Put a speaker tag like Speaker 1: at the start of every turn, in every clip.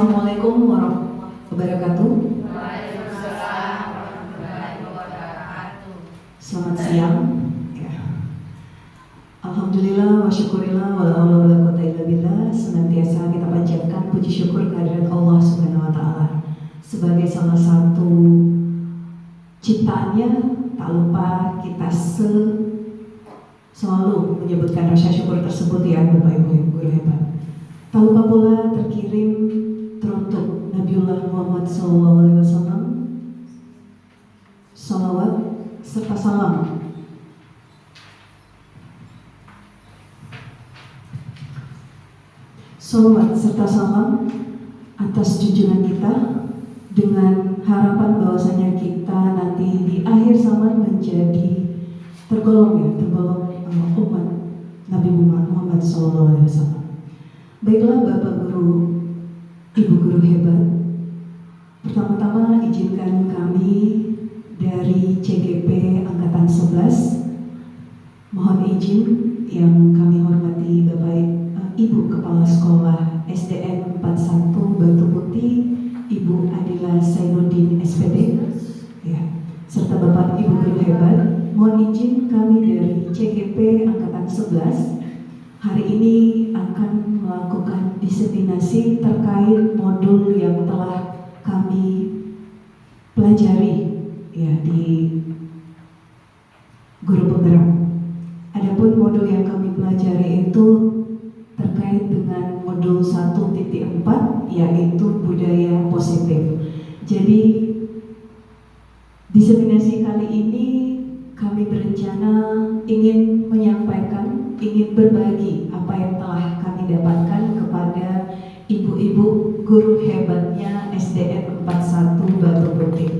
Speaker 1: Assalamualaikum warahmatullahi wabarakatuh.
Speaker 2: Waalaikumsalam warahmatullahi wabarakatuh.
Speaker 1: Selamat siang. Ya. Alhamdulillah wa syukurillah wa la haula wa la quwwata illa billah. Senantiasa kita panjatkan puji syukur kehadirat Allah Subhanahu wa taala sebagai salah satu ciptaannya. Tak lupa kita selalu menyebutkan rasa syukur tersebut ya Bapak Ibu guru hebat. Tak lupa pula terkirim teruntuk Nabiullah Muhammad SAW salawat serta salam atas junjungan kita, dengan harapan bahwasanya kita nanti di akhir zaman menjadi tergolong umat Nabi Muhammad SAW. Baiklah Bapak Guru, Ibu Guru hebat, pertama-tama izinkan kami dari CGP Angkatan 11 mohon izin yang kami hormati Bapak Ibu Kepala Sekolah SDN 41 Batu Putih, Ibu Adila Zainuddin SPD, ya, serta Bapak Ibu Guru hebat, mohon izin kami dari CGP Angkatan 11 hari ini akan melakukan diseminasi terkait modul yang telah kami pelajari ya di guru penggerak. Adapun modul yang kami pelajari itu terkait dengan modul 1.4 yaitu budaya positif. Jadi diseminasi kali ini kami berencana ingin menyampaikan, ingin berbagi apa yang telah kami dapatkan kepada ibu-ibu guru hebatnya SDN 41 Batu Putih.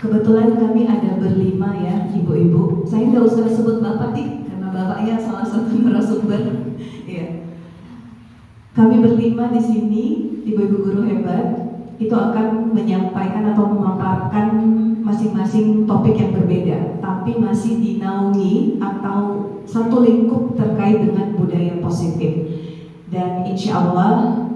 Speaker 1: Kebetulan kami ada berlima ya ibu-ibu. Saya nggak usah sebut bapak nih, karena bapaknya salah satu narasumber. Ya. Kami berlima di sini, ibu-ibu guru hebat, itu akan menyampaikan atau memaparkan masing-masing topik yang berbeda, tapi masih dinaungi atau satu lingkup terkait dengan budaya positif. Dan insya Allah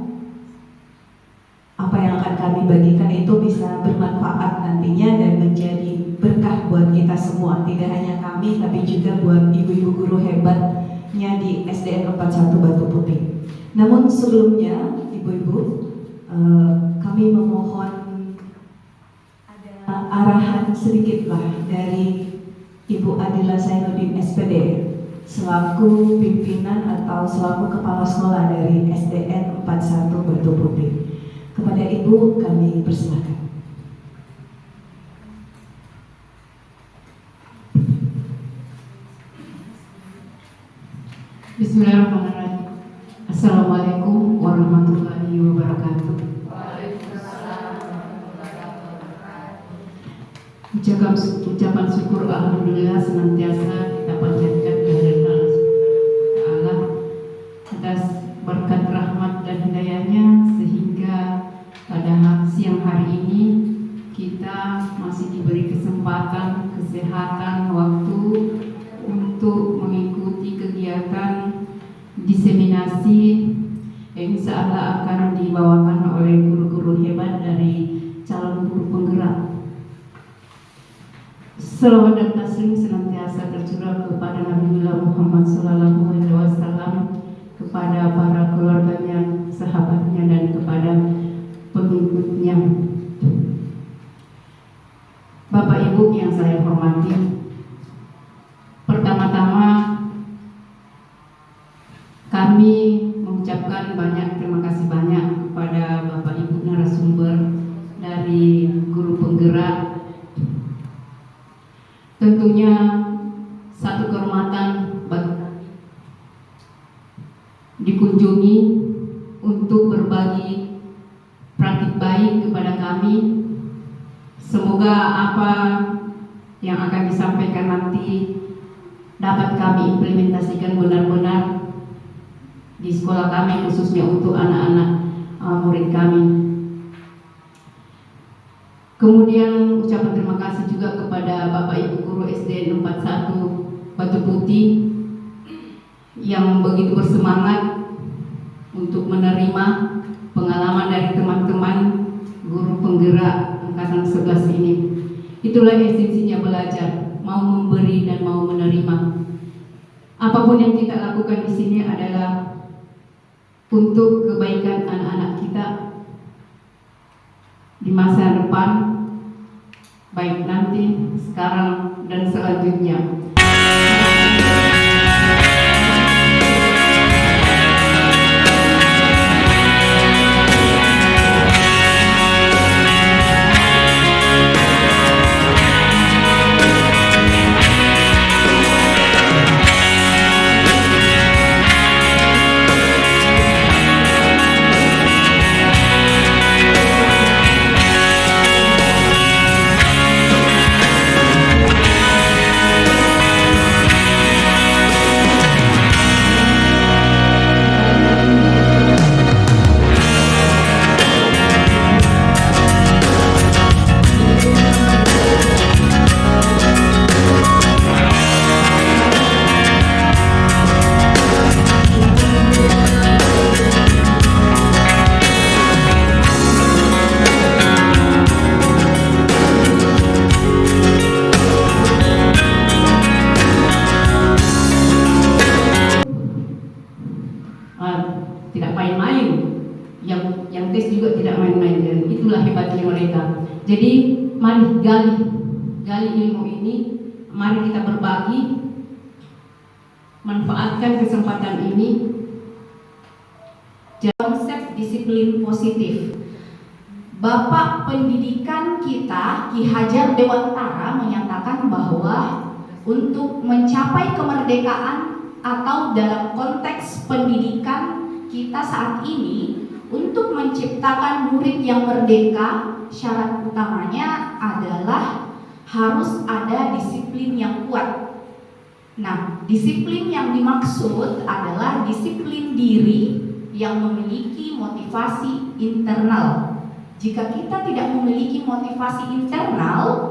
Speaker 1: apa yang akan kami bagikan itu bisa bermanfaat nantinya dan menjadi berkah buat kita semua, tidak hanya kami tapi juga buat ibu-ibu guru hebatnya di SDN 41 Batu Putih. Namun sebelumnya ibu-ibu, kami memohon ada arahan sedikitlah dari Ibu Adila Zainuddin SPD selaku pimpinan atau selaku kepala sekolah dari SDN 41 Batu Putih. Kepada Ibu kami persilakan.
Speaker 3: Bismillahirrahmanirrahim. Assalamualaikum warahmatullahi wabarakatuh. Ucapan syukur alhamdulillah senantiasa kita panjatkan kehadirat Allah Subhanahu wa taala atas berkat rahmat dan hidayahnya sehingga pada siang hari ini kita masih diberi kesempatan, kesehatan, waktu untuk mengikuti kegiatan diseminasi yang insya Allah akan dibawakan oleh guru-guru hebat dari calon guru penggerak. Salawat dan taslim senantiasa tercurah kepada Nabiullah Muhammad SAW, kepada para keluarganya, sahabatnya, dan kepada pengikutnya. Bapak Ibu yang saya hormati, pertama-tama kami mengucapkan terima kasih banyak kepada Bapak Ibu narasumber dari guru penggerak. Tentunya satu kehormatan bagi dikunjungi untuk berbagi praktik baik kepada kami. Semoga apa yang akan disampaikan nanti dapat kami implementasikan benar-benar di sekolah kami, khususnya untuk anak-anak murid kami. Kemudian ucapan terima kasih juga kepada Bapak Ibu Guru SDN 41 Batu Putih yang begitu bersemangat untuk menerima pengalaman dari teman-teman guru penggerak angkatan 11 ini. Itulah esensinya belajar, mau memberi dan mau menerima. Apapun yang kita lakukan di sini adalah untuk kebaikan anak-anak kita di masa depan, baik nanti, sekarang, dan selanjutnya. Tidak main-main, yang tes juga tidak main-main, dan itulah hebatnya mereka. Jadi mari gali ilmu ini, mari kita berbagi, manfaatkan kesempatan ini. Konsep disiplin positif. Bapak pendidikan kita Ki Hajar Dewantara menyatakan bahwa untuk mencapai kemerdekaan atau dalam konteks pendidikan kita saat ini, untuk menciptakan murid yang merdeka, syarat utamanya adalah harus ada disiplin yang kuat. Nah, disiplin yang dimaksud adalah disiplin diri yang memiliki motivasi internal. Jika kita tidak memiliki motivasi internal,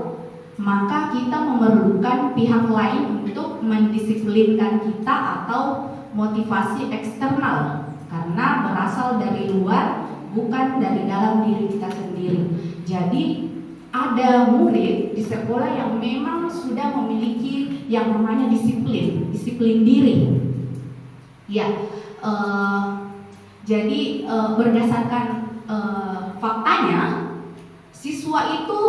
Speaker 3: maka kita memerlukan pihak lain untuk mendisiplinkan kita atau motivasi eksternal, karena berasal dari luar, bukan dari dalam diri kita sendiri. Jadi ada murid di sekolah yang memang sudah memiliki yang namanya disiplin diri. Ya, jadi berdasarkan faktanya, siswa itu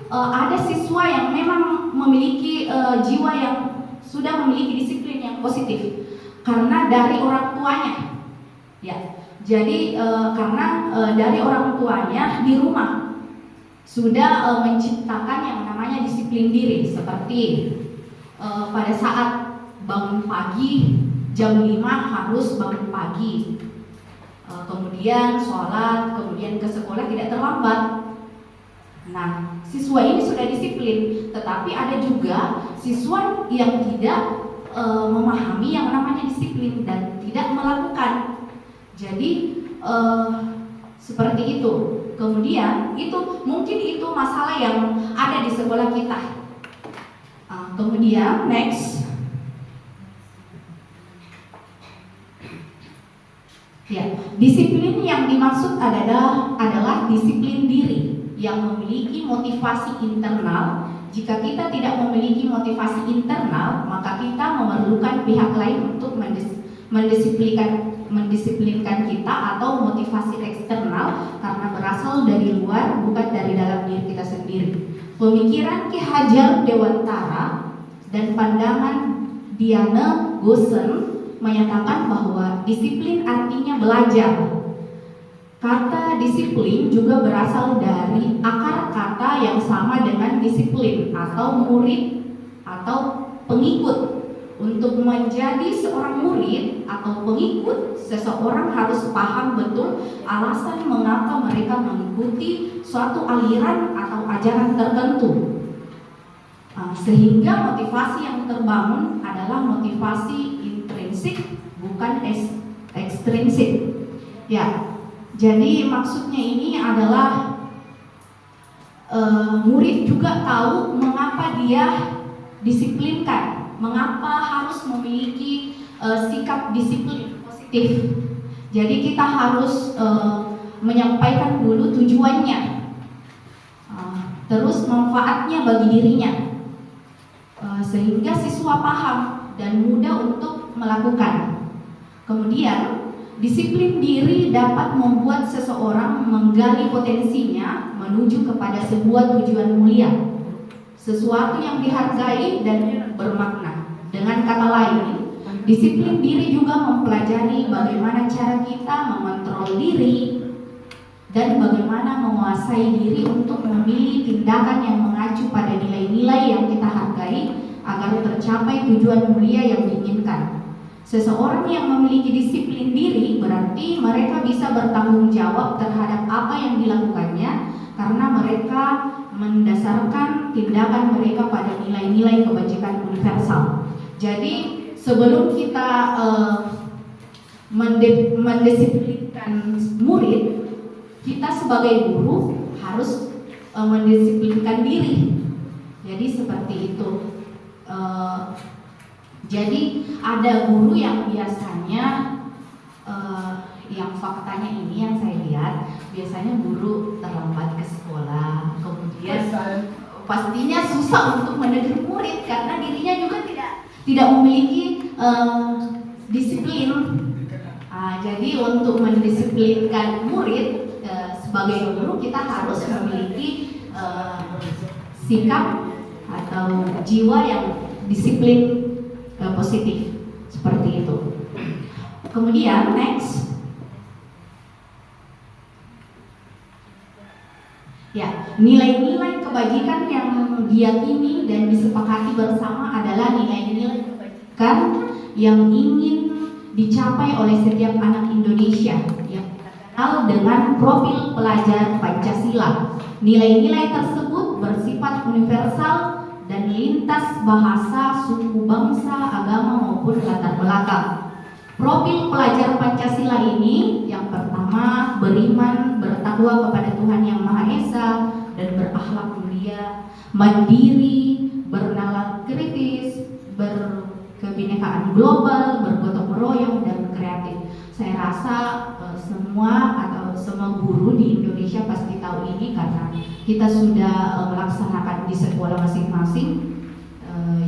Speaker 3: ada siswa yang memang memiliki jiwa yang sudah memiliki disiplin yang positif karena dari orang tuanya. Ya, jadi karena dari orang tuanya di rumah sudah menciptakan yang namanya disiplin diri, seperti pada saat bangun pagi jam 5 harus bangun pagi, kemudian sholat, kemudian ke sekolah tidak terlambat. Nah, siswa ini sudah disiplin, tetapi ada juga siswa yang tidak memahami yang namanya disiplin dan tidak melakukan. Jadi seperti itu. Kemudian itu mungkin itu masalah yang ada di sekolah kita. Kemudian next, ya, disiplin yang dimaksud adalah disiplin diri yang memiliki motivasi internal. Jika kita tidak memiliki motivasi internal, maka kita memerlukan pihak lain untuk mendisiplinkan kita atau motivasi eksternal karena berasal dari luar, bukan dari dalam diri kita sendiri. Pemikiran Ki Hajar Dewantara dan pandangan Diana Gosen menyatakan bahwa disiplin artinya belajar. Kata disiplin juga berasal dari akar kata yang sama dengan disiplin atau murid atau pengikut. Untuk menjadi seorang murid atau pengikut, seseorang harus paham betul alasan mengapa mereka mengikuti suatu aliran atau ajaran tertentu. Sehingga motivasi yang terbangun adalah motivasi intrinsik, bukan ekstrinsik. Ya, jadi maksudnya ini adalah murid juga tahu mengapa dia disiplinkan, mengapa harus memiliki sikap disiplin positif. Jadi kita harus menyampaikan dulu tujuannya, terus manfaatnya bagi dirinya, sehingga siswa paham dan mudah untuk melakukan. Kemudian, disiplin diri dapat membuat seseorang menggali potensinya menuju kepada sebuah tujuan mulia, sesuatu yang dihargai dan bermakna. Dengan kata lain, disiplin diri juga mempelajari bagaimana cara kita mengontrol diri dan bagaimana menguasai diri untuk memilih tindakan yang mengacu pada nilai-nilai yang kita hargai agar tercapai tujuan mulia yang diinginkan. Seseorang yang memiliki disiplin diri berarti mereka bisa bertanggung jawab terhadap apa yang dilakukannya karena mereka mendasarkan tindakan mereka pada nilai-nilai kebajikan universal. Jadi sebelum kita mendisiplinkan murid, kita sebagai guru harus mendisiplinkan diri. Jadi seperti itu. Jadi ada guru yang biasanya yang faktanya ini yang saya lihat biasanya guru terlambat ke sekolah, kemudian pastinya susah untuk menegur murid karena dirinya juga tidak memiliki disiplin. Jadi untuk mendisiplinkan murid sebagai guru kita harus memiliki sikap atau jiwa yang disiplin positif seperti itu. Kemudian next, ya, nilai-nilai kebajikan yang diyakini dan disepakati bersama adalah nilai-nilai kebajikan yang ingin dicapai oleh setiap anak Indonesia yang terkenal dengan profil pelajar Pancasila. Nilai-nilai tersebut bersifat universal dan lintas bahasa, suku, bangsa, agama maupun latar belakang. Profil pelajar Pancasila ini yang pertama beriman, bertakwa kepada Tuhan Yang Maha Esa dan berakhlak mulia, mandiri, bernalar kritis, berkebinekaan global, bergotong royong dan kreatif. Saya rasa semua guru di Indonesia pasti tahu ini karena kita sudah melaksanakan di sekolah masing-masing,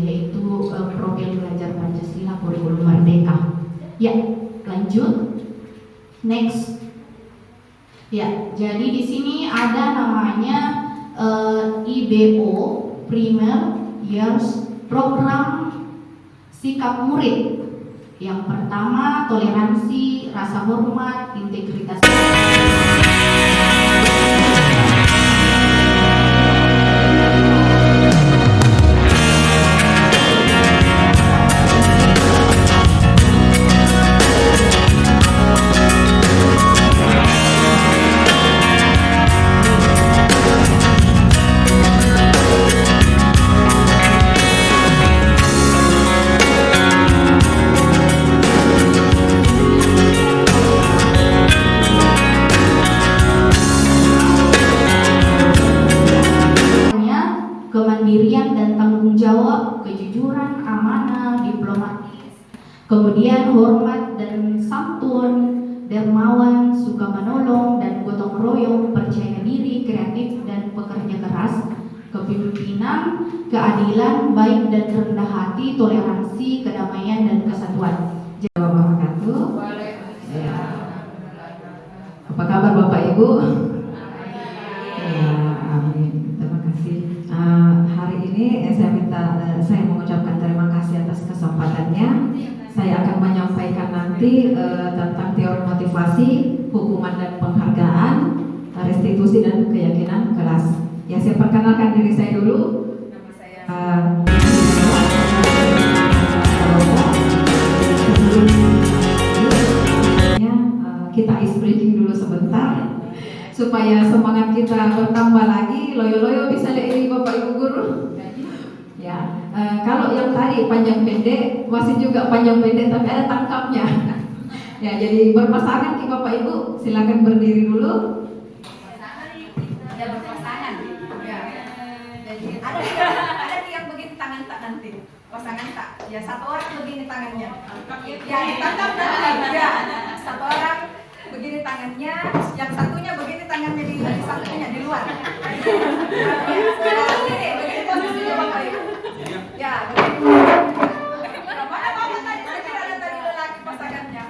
Speaker 3: yaitu profil pelajar Pancasila kurikulum Merdeka. Ya, lanjut. Next. Ya, jadi di sini ada namanya IBO, Primer Years Program Sikap Murid. Yang pertama, toleransi, rasa hormat, integritas. Kemandirian dan tanggung jawab, kejujuran, amanah, diplomatis, kemudian hormat dan santun, dermawan, suka menolong dan gotong royong, percaya diri, kreatif dan pekerja keras, kepemimpinan, keadilan, baik dan rendah hati, toleransi, kedamaian dan kesatuan. Apa kabar Bapak Ibu? Ya, amin. Terima kasih. Hari ini saya mengucapkan terima kasih atas kesempatannya. Saya akan menyampaikan nanti tentang teori motivasi, hukuman dan penghargaan, restitusi dan keyakinan kelas. Ya, saya perkenalkan diri saya dulu. Nama saya kita ice breaking dulu sebentar supaya semangat kita bertambah lagi. Loyo-loyo bisa ini Bapak Ibu guru. Ya, kalau yang tadi panjang pendek masih juga panjang pendek tapi ada tangkapnya. Ya, jadi berpasangan ki Bapak Ibu, silakan berdiri dulu.
Speaker 2: Ada berpasangan. Ya. Jadi ada yang begini tangan tak nanti. Pasangan tak. Ya, satu orang begini tangannya. Ya, ditangkap nanti. Ya, satu orang begini tangannya, yang satunya tangannya di sampingnya di luar. Ya, begini posisinya Bapak Ibu. Ya, begini. Nah, mana Bapak tadi? Saya kira ada tadi lelaki pasangannya.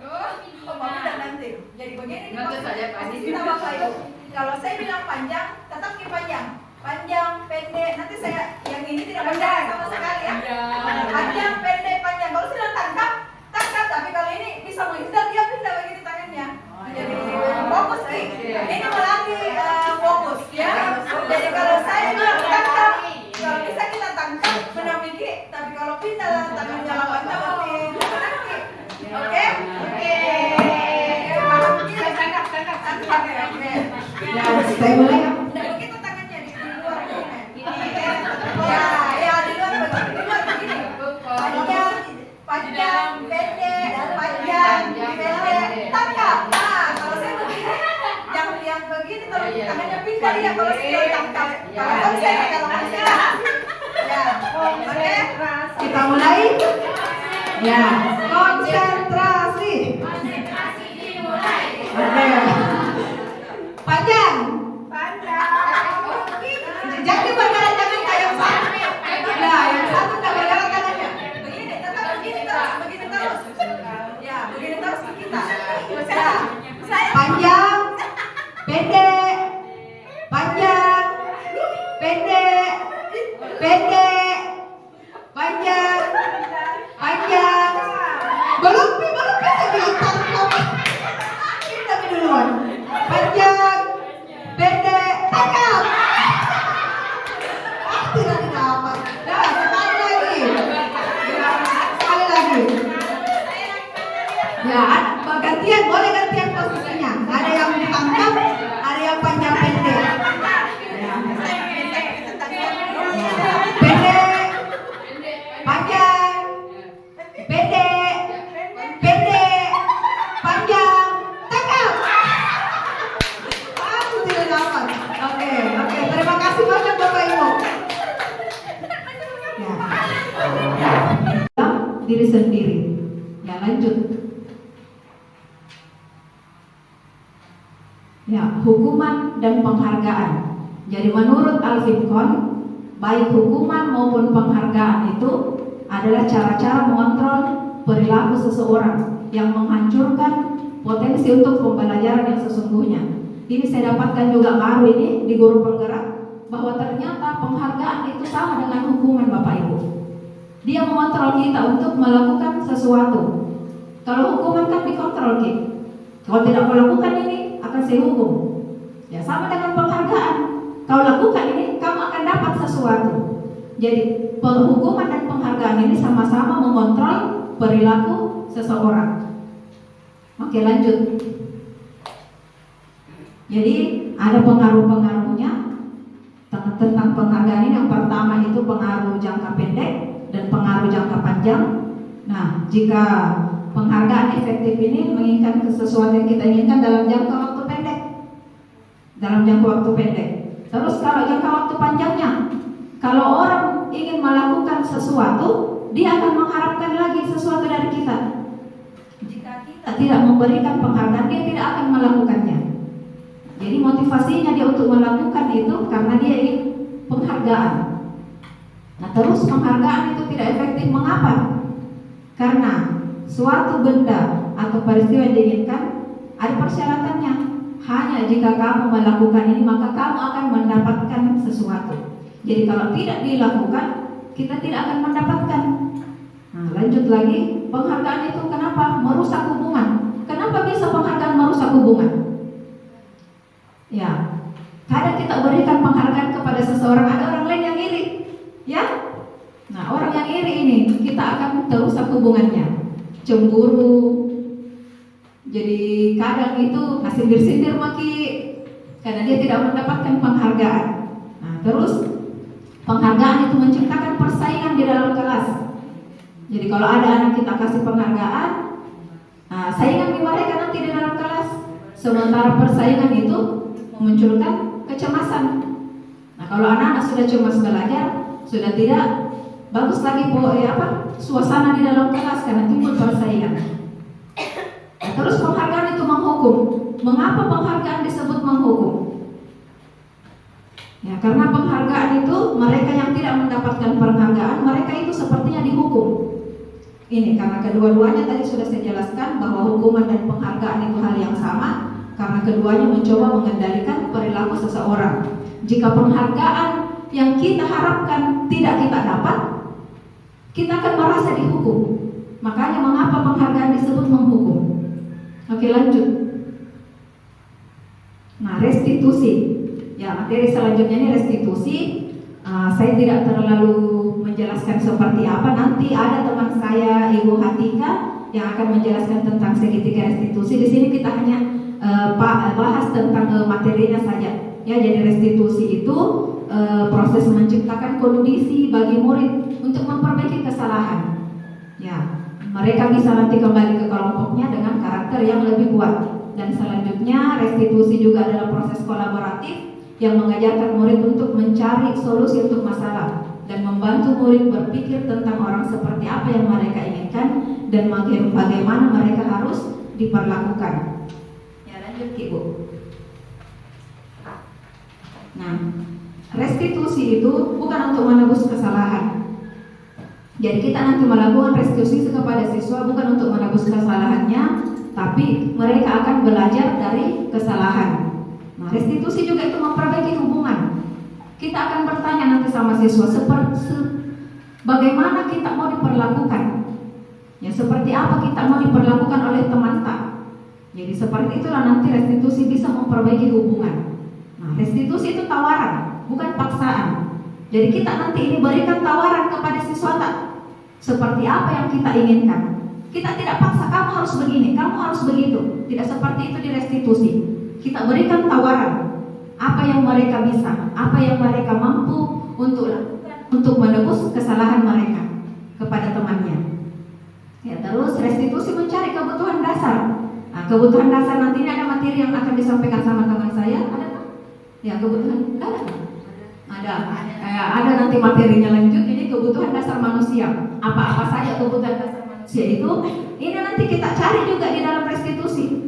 Speaker 2: Oh, Bapak udah nanti. Jadi begini nih posisi Bapak Ibu. Kalau saya bilang panjang, tetap di panjang. Panjang, pendek. Nanti saya yang ini tidak panjang sama sekali ya. Panjang, pendek, panjang. Kalau sudah tangkap. Tapi kalau ini bisa menghindar, dia pindah begini tangannya. Jadi fokus nih. Ini melatih fokus ya. Jadi kalau saya bilang tangkap, kalau bisa kita tangkap benar Miki. Tapi kalau pindah tangannya lawan nanti. Oke? Oke. Tangkap. Oke.
Speaker 1: Ya, saya mulai ya.
Speaker 2: Udah begitu tangannya di luar begini. Ya di luar begini. Di luar begini. Panjang, pendek, panjang, pendek, tangkap. Nah, kalau saya begini, yang begini kalau tangannya pindah ya kalau saya tangkap. Kalau saya ya, oke.
Speaker 1: Kita mulai. Ya, konsentrasi. Oke. Panjang. Jadi bergerak tangan kayak satu. Nah, yang satu tak bergerak tangannya.
Speaker 2: Begini, tetap begini terus. Ya, begini terus kita. Ya, saya
Speaker 1: Panjang, pendek, panjang, pendek, pendek, panjang, panjang. Belum saya bilang tangkap. Kita duluan. Panjang, pendek, tangkap. Tidak dapat. Nah, sekali lagi. Sekali lagi. Ya, gantian, boleh gantian posisinya. Ada yang ditangkap, ada yang panjang pendek. Ya. Pendek, panjang, pendek, pendek, panjang, tangkap. Aku tidak dapat. Oke, terima kasih banyak Bapak Ibu. Ya. Diri sendiri. Ya, lanjut. Ya, hukuman dan penghargaan. Jadi menurut Alvin Kohn, baik hukuman maupun penghargaan itu adalah cara-cara mengontrol perilaku seseorang yang menghancurkan potensi untuk pembelajaran yang sesungguhnya. Ini saya dapatkan juga baru ini di guru penggerak, bahwa ternyata penghargaan itu sama dengan hukuman Bapak Ibu. Dia mengontrol kita untuk melakukan sesuatu. Kalau hukuman kan dikontrol kita. Kalau tidak melakukan ini akan saya hukum. Ya, sama dengan penghargaan. Kau lakukan ini, kamu akan dapat sesuatu. Jadi penghukuman dan penghargaan ini sama-sama mengontrol perilaku seseorang. Oke, lanjut. Jadi ada pengaruh-pengaruhnya tentang penghargaan ini. Yang pertama itu pengaruh jangka pendek dan pengaruh jangka panjang. Nah, jika penghargaan efektif ini menginginkan sesuatu yang kita inginkan dalam jangka waktu pendek. Terus kalau jangka waktu panjangnya, kalau orang ingin melakukan sesuatu, dia akan mengharapkan lagi sesuatu dari kita. Jika kita tidak memberikan penghargaan, dia tidak akan melakukannya. Jadi motivasinya dia untuk melakukan itu karena dia ingin penghargaan. Nah, terus penghargaan itu tidak efektif. Mengapa? Karena suatu benda atau peristiwa yang diinginkan ada persyaratannya. Hanya jika kamu melakukan ini maka kamu akan mendapatkan sesuatu. Jadi kalau tidak dilakukan, kita tidak akan mendapatkan. Nah, lanjut lagi, penghargaan itu kenapa merusak hubungan? Kenapa bisa penghargaan merusak hubungan? Ya, kadang kita berikan penghargaan kepada seseorang, ada orang lain yang iri, ya. Nah, orang yang iri ini kita akan merusak hubungannya. Cemburu. Jadi kadang itu sindir-sindir maki karena dia tidak mendapatkan penghargaan. Nah, terus penghargaan itu menciptakan persaingan di dalam kelas. Jadi kalau ada anak kita kasih penghargaan, nah, saingan mereka nanti di dalam kelas. Sementara persaingan itu memunculkan kecemasan. Nah, kalau anak-anak sudah cemas belajar, sudah tidak bagus lagi suasana di dalam kelas karena timbul persaingan. Terus penghargaan itu menghukum. Mengapa penghargaan disebut menghukum?
Speaker 3: karena penghargaan itu, mereka yang tidak mendapatkan penghargaan, mereka itu sepertinya dihukum. Ini karena kedua-duanya tadi sudah saya jelaskan bahwa hukuman dan penghargaan itu hal yang sama, karena keduanya mencoba mengendalikan perilaku seseorang. Jika penghargaan yang kita harapkan tidak kita dapat, kita akan merasa dihukum. Makanya mengapa penghargaan disebut menghukum? Oke, lanjut. Nah, restitusi. Ya, materi selanjutnya ini restitusi. Saya tidak terlalu menjelaskan seperti apa. Nanti ada teman saya, Ibu Hatika, yang akan menjelaskan tentang segitiga restitusi. Di sini kita hanya bahas tentang materinya saja. Ya, jadi restitusi itu proses menciptakan kondisi bagi murid untuk memperbaiki kesalahan. Ya, mereka bisa nanti kembali ke kelompoknya dengan karakter yang lebih kuat. Dan selanjutnya restitusi juga adalah proses kolaboratif yang mengajarkan murid untuk mencari solusi untuk masalah dan membantu murid berpikir tentang orang seperti apa yang mereka inginkan dan bagaimana mereka harus diperlakukan. Ya, lanjut Ibu. Nah, restitusi itu bukan untuk menebus kesalahan. Jadi kita nanti melakukan restitusi kepada siswa bukan untuk menebus kesalahannya, tapi mereka akan belajar dari kesalahan. Nah, restitusi juga itu memperbaiki hubungan. Kita akan bertanya nanti sama siswa bagaimana kita mau diperlakukan. Ya, seperti apa kita mau diperlakukan oleh teman tak. Jadi seperti itulah nanti restitusi bisa memperbaiki hubungan. Nah, restitusi itu tawaran, bukan paksaan. Jadi kita nanti ini berikan tawaran kepada siswa tak seperti apa yang kita inginkan. Kita tidak paksa kamu harus begini, kamu harus begitu. Tidak seperti itu di restitusi. Kita berikan tawaran apa yang mereka bisa, apa yang mereka mampu untuk lakukan untuk menebus kesalahan mereka kepada temannya. Ya, terus restitusi mencari kebutuhan dasar. Nah, kebutuhan dasar nanti ini ada materi yang akan disampaikan sama teman saya. Ada tak? Ya, kebutuhan ada nanti materinya lanjut. Ini kebutuhan dasar manusia. Apa-apa saja kebutuhan dasar manusia itu, ini nanti kita cari juga di dalam restitusi.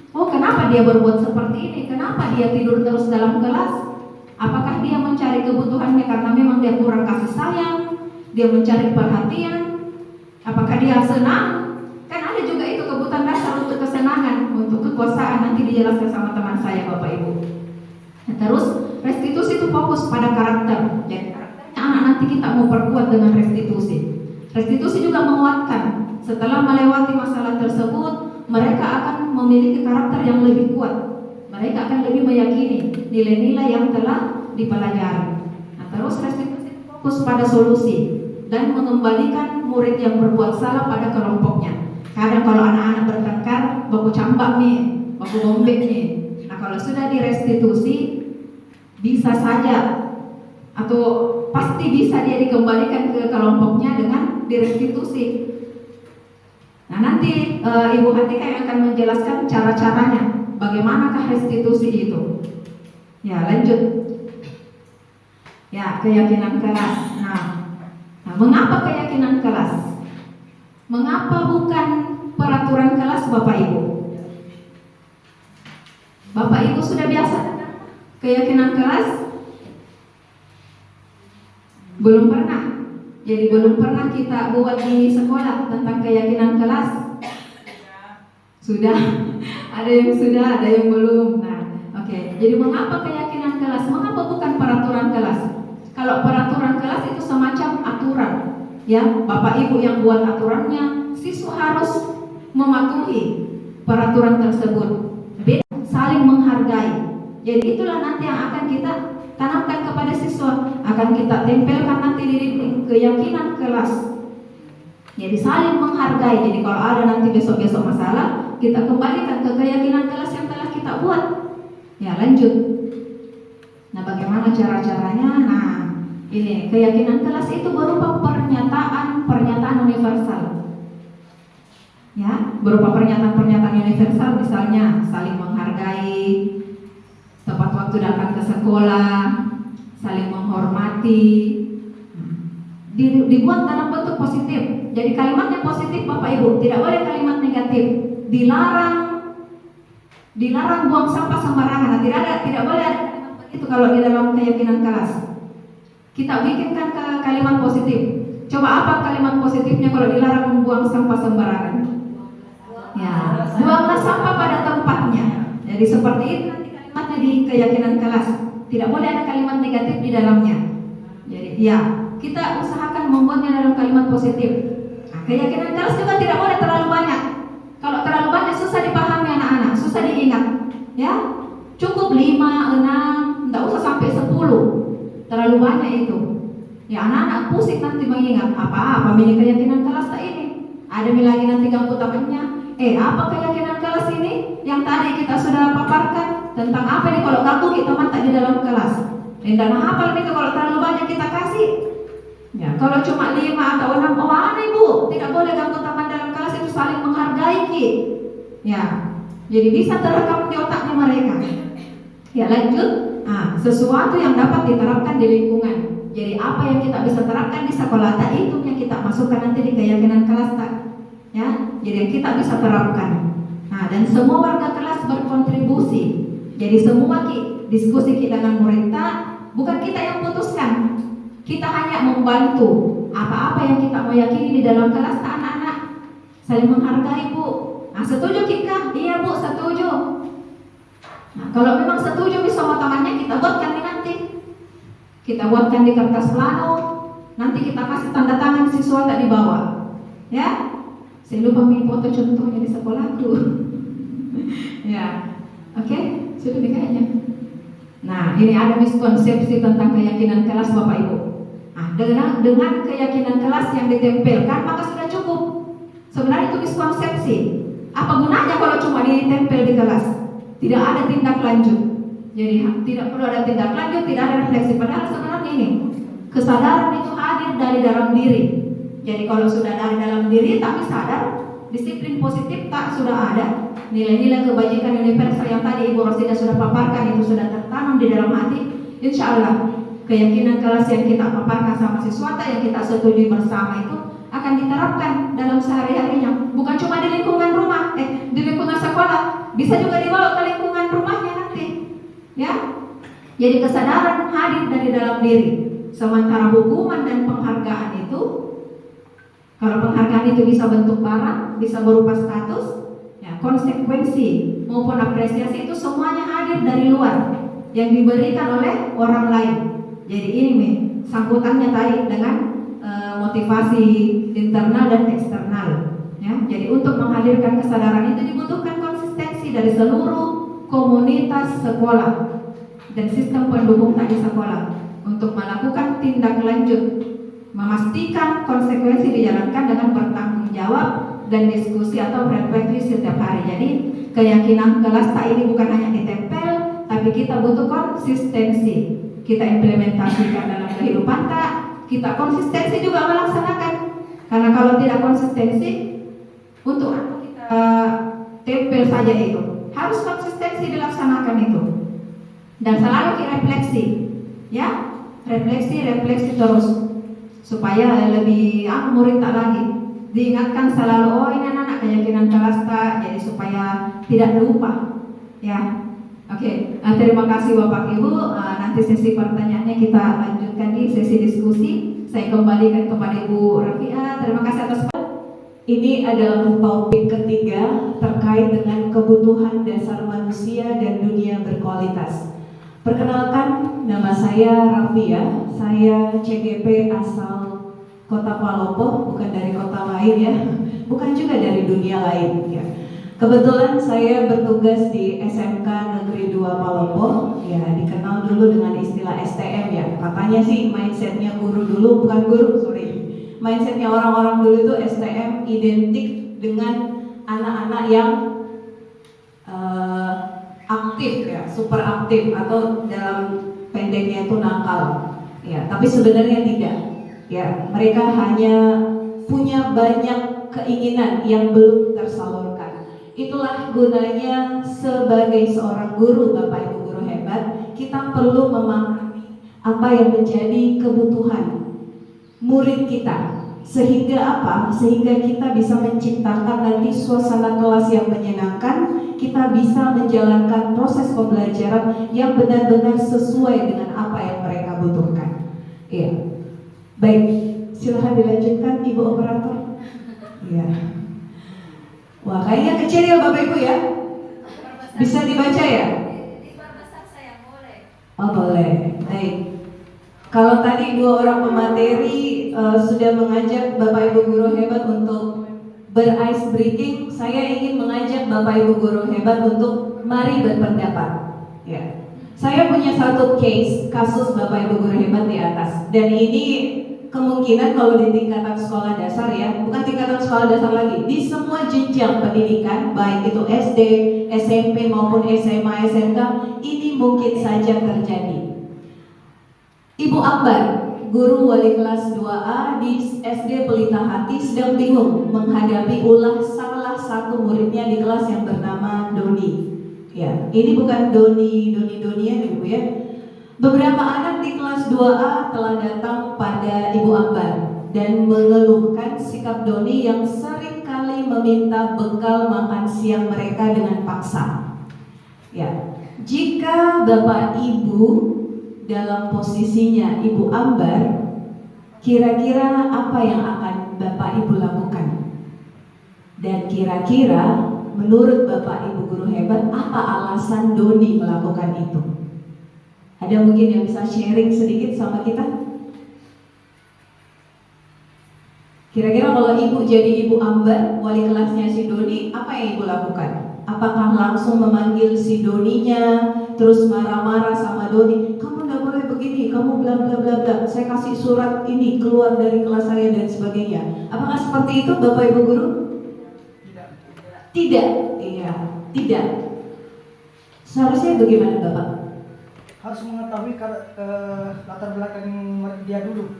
Speaker 3: Oh, kenapa dia berbuat seperti ini? Kenapa dia tidur terus dalam kelas? Apakah dia mencari kebutuhannya karena memang dia kurang kasih sayang? Dia mencari perhatian? Apakah dia senang? Kan ada juga itu kebutuhan dasar untuk kesenangan, untuk kekuasaan. Nanti dijelaskan sama teman saya, Bapak Ibu. Nah, terus restitusi itu fokus pada karakter. Jadi anak nanti kita mau perkuat dengan restitusi. Restitusi juga menguatkan. Setelah melewati masalah tersebut, mereka akan memiliki karakter yang lebih kuat. Mereka akan lebih meyakini nilai-nilai yang telah dipelajari. Nah, terus restitusi fokus pada solusi dan mengembalikan murid yang berbuat salah pada kelompoknya. Kadang kalau anak-anak bertengkar, baku cambak nih, baku bombek nih. Nah, kalau sudah direstitusi, bisa saja atau pasti bisa dia dikembalikan ke kelompoknya dengan direstitusi. Nah, nanti Ibu Hatika yang akan menjelaskan cara-caranya, bagaimanakah restitusi itu. Ya, lanjut. Ya, keyakinan kelas. Nah, mengapa keyakinan kelas? Mengapa bukan peraturan kelas, Bapak Ibu? Bapak Ibu sudah biasa keyakinan kelas? Belum pernah. Jadi belum pernah kita buat di sekolah tentang keyakinan kelas. Sudah. Ada yang sudah, ada yang belum. Nah, oke. Jadi mengapa keyakinan kelas? Mengapa bukan peraturan kelas? Kalau peraturan kelas itu semacam aturan, ya, Bapak Ibu yang buat aturannya, siswa harus mematuhi peraturan tersebut. Beda, saling menghargai. Jadi itulah nanti yang akan kita tanamkan kepada siswa, akan kita tempelkan nanti di keyakinan kelas. Jadi saling menghargai. Jadi kalau ada nanti besok-besok masalah, kita kembalikan ke keyakinan kelas yang telah kita buat. Ya, lanjut. Nah, bagaimana cara-caranya? Nah, ini keyakinan kelas itu berupa pernyataan universal. Ya, berupa pernyataan universal, misalnya saling menghargai, tepat waktu datang ke sekolah, saling menghormati. Dibuat dalam bentuk positif. Jadi kalimatnya positif, Bapak Ibu, tidak boleh kalimat negatif. Dilarang buang sampah sembarangan. Tidak boleh ada kalimat
Speaker 4: Itu kalau di dalam keyakinan kelas kita bikinkan ke kalimat positif. Coba apa kalimat positifnya kalau dilarang membuang sampah sembarangan? Ya, buanglah sampah pada tempatnya. Jadi seperti itu nanti kalimatnya di keyakinan kelas. Tidak boleh ada kalimat negatif di dalamnya. Jadi ya, kita usahakan membuatnya dalam kalimat positif. Nah, keyakinan kelas juga tidak boleh terlalu banyak. Kalau terlalu banyak susah dipahami anak-anak, susah diingat. Ya, cukup 5, 6, tidak usah sampai 10. Terlalu banyak itu. Ya, anak-anak pusing nanti mengingat apa milik keyakinan kelas tak ini. Ada lagi nanti kamu temannya. Apa keyakinan kelas ini? Yang tadi kita sudah paparkan tentang apa nih kalau kamu kita mantap di dalam kelas. Dan hafal itu kalau terlalu banyak kita kasih. Ya, kalau cuma 5 atau 6, aneh Bu, tidak boleh kamu teman dalam kelas itu saling menghargai Ki. Ya, jadi bisa terekam di otaknya mereka. Ya, lanjut. Sesuatu yang dapat diterapkan di lingkungan. Jadi apa yang kita bisa terapkan di sekolah itu yang kita masukkan nanti di keyakinan kelas tak. Ya, jadi yang kita bisa terapkan. Dan semua warga kelas berkontribusi. Jadi semua diskusi kita dengan murid bukan kita yang putuskan. Kita hanya membantu apa-apa yang kita meyakini di dalam kelas anak-anak saling menghargai Bu. Setuju Kika? Iya Bu, setuju. Kalau memang setuju bisa sama temannya kita buatkan nanti. Kita buatkan di kertas plano. Nanti kita kasih tanda tangan siswa tak dibawa. Ya. Saya lupa foto contohnya di sekolahku. Ya. Oke, sudah kayaknya. Nah, ini ada miskonsepsi tentang keyakinan kelas Bapak Ibu. Dengan keyakinan kelas yang ditempelkan maka sudah cukup. Sebenarnya itu miskonsepsi. Apa gunanya kalau cuma ditempel di kelas? Tidak ada tindak lanjut. Jadi tidak perlu ada tindak lanjut, tidak ada refleksi. Padahal sebenarnya ini kesadaran itu hadir dari dalam diri. Jadi kalau sudah dari dalam diri tapi sadar, disiplin positif tak sudah ada, nilai-nilai kebajikan universal yang tadi Ibu Rosida sudah paparkan itu sudah tertanam di dalam hati. Insya Allah keyakinan kelas yang kita paparkan sama siswa yang kita setujui bersama itu akan diterapkan dalam sehari-harinya. Bukan cuma di lingkungan rumah, di lingkungan sekolah, bisa juga dibawa ke lingkungan rumahnya nanti. Ya, jadi kesadaran hadir dari dalam diri. Sementara hukuman dan penghargaan itu, kalau penghargaan itu bisa bentuk barang, bisa berupa status, ya, konsekuensi maupun apresiasi itu semuanya hadir dari luar yang diberikan oleh orang lain. Jadi ini sangkutannya tadi dengan motivasi internal dan eksternal. Ya, jadi untuk menghadirkan kesadaran itu dibutuhkan konsistensi dari seluruh komunitas sekolah dan sistem pendukung tadi sekolah untuk melakukan tindak lanjut, memastikan konsekuensi dijalankan dengan bertanggung jawab dan diskusi atau refleksi setiap hari. Jadi keyakinan kelas tak ini bukan hanya ditempel, tapi kita butuh konsistensi. Kita implementasikan dalam kehidupan tak, kita konsistensi juga melaksanakan. Karena kalau tidak konsistensi, untuk apa kita tempel saja itu? Harus konsistensi dilaksanakan itu. Dan selalu refleksi, ya, refleksi terus supaya lebih murid tak lagi diingatkan selalu, ini anak-anak keyakinan kelas tak, jadi supaya tidak lupa. Ya, oke. Terima kasih Bapak Ibu. Nanti sesi pertanyaannya kita lanjutkan di sesi diskusi. Saya kembalikan kepada Ibu Rafia. Terima kasih atas.
Speaker 1: Ini adalah topik ketiga terkait dengan kebutuhan dasar manusia dan dunia berkualitas. Perkenalkan, nama saya Rafia. Saya CGP asal Kota Palopo, bukan dari kota lain ya, bukan juga dari dunia lain ya. Kebetulan saya bertugas di SMK Negeri 2 Palopo, ya dikenal dulu dengan istilah STM ya. Katanya sih mindsetnya guru dulu, bukan guru, sorry. Mindsetnya orang-orang dulu itu STM identik dengan anak-anak yang aktif ya, super aktif atau dalam pendeknya itu nakal. Ya, tapi sebenarnya tidak. Ya, mereka hanya punya banyak keinginan yang belum tersalurkan. Itulah gunanya sebagai seorang guru, Bapak Ibu guru hebat, kita perlu memahami apa yang menjadi kebutuhan murid kita. Sehingga apa? Sehingga kita bisa menciptakan nanti suasana kelas yang menyenangkan, kita bisa menjalankan proses pembelajaran yang benar-benar sesuai dengan apa yang mereka butuhkan. Iya. Baik, silahkan dilanjutkan Ibu Operator. Iya. Wah, kayaknya kecil ya Bapak Ibu ya. Bisa dibaca ya? Oh boleh. Baik. Kalau tadi 2 orang pemateri sudah mengajak Bapak Ibu guru hebat untuk ber-ice breaking, saya ingin mengajak Bapak Ibu guru hebat untuk mari berpendapat. Ya. Saya punya satu kasus Bapak Ibu guru hebat di atas, dan ini kemungkinan kalau di tingkatan sekolah dasar ya, bukan tingkatan sekolah dasar lagi, di semua jenjang pendidikan, baik itu SD, SMP maupun SMA, SMK, ini mungkin saja terjadi. Ibu Ambar, guru wali kelas 2A di SD Pelita Hati, sedang bingung menghadapi ulah salah satu muridnya di kelas yang bernama Doni. Ya, ini bukan Donian Ibu ya. Beberapa anak di kelas 2A telah datang pada Ibu Ambar dan mengeluhkan sikap Doni yang sering kali meminta bekal makan siang mereka dengan paksa. Ya, jika Bapak Ibu dalam posisinya Ibu Ambar, kira-kira apa yang akan Bapak Ibu lakukan? Dan kira-kira menurut Bapak Ibu guru hebat, apa alasan Doni melakukan itu? Ada mungkin yang bisa sharing sedikit sama kita? Kira-kira kalau Ibu jadi Ibu Ambar, wali kelasnya si Doni, apa yang Ibu lakukan? Apakah langsung memanggil si Doninya, terus marah-marah sama Doni, kamu nggak boleh begini, kamu bla bla bla bla, saya kasih surat ini keluar dari kelas saya dan sebagainya. Apakah seperti itu Bapak Ibu guru? Tidak. Iya, tidak. Seharusnya bagaimana Bapak?
Speaker 5: Harus mengetahui latar belakang dia dulu.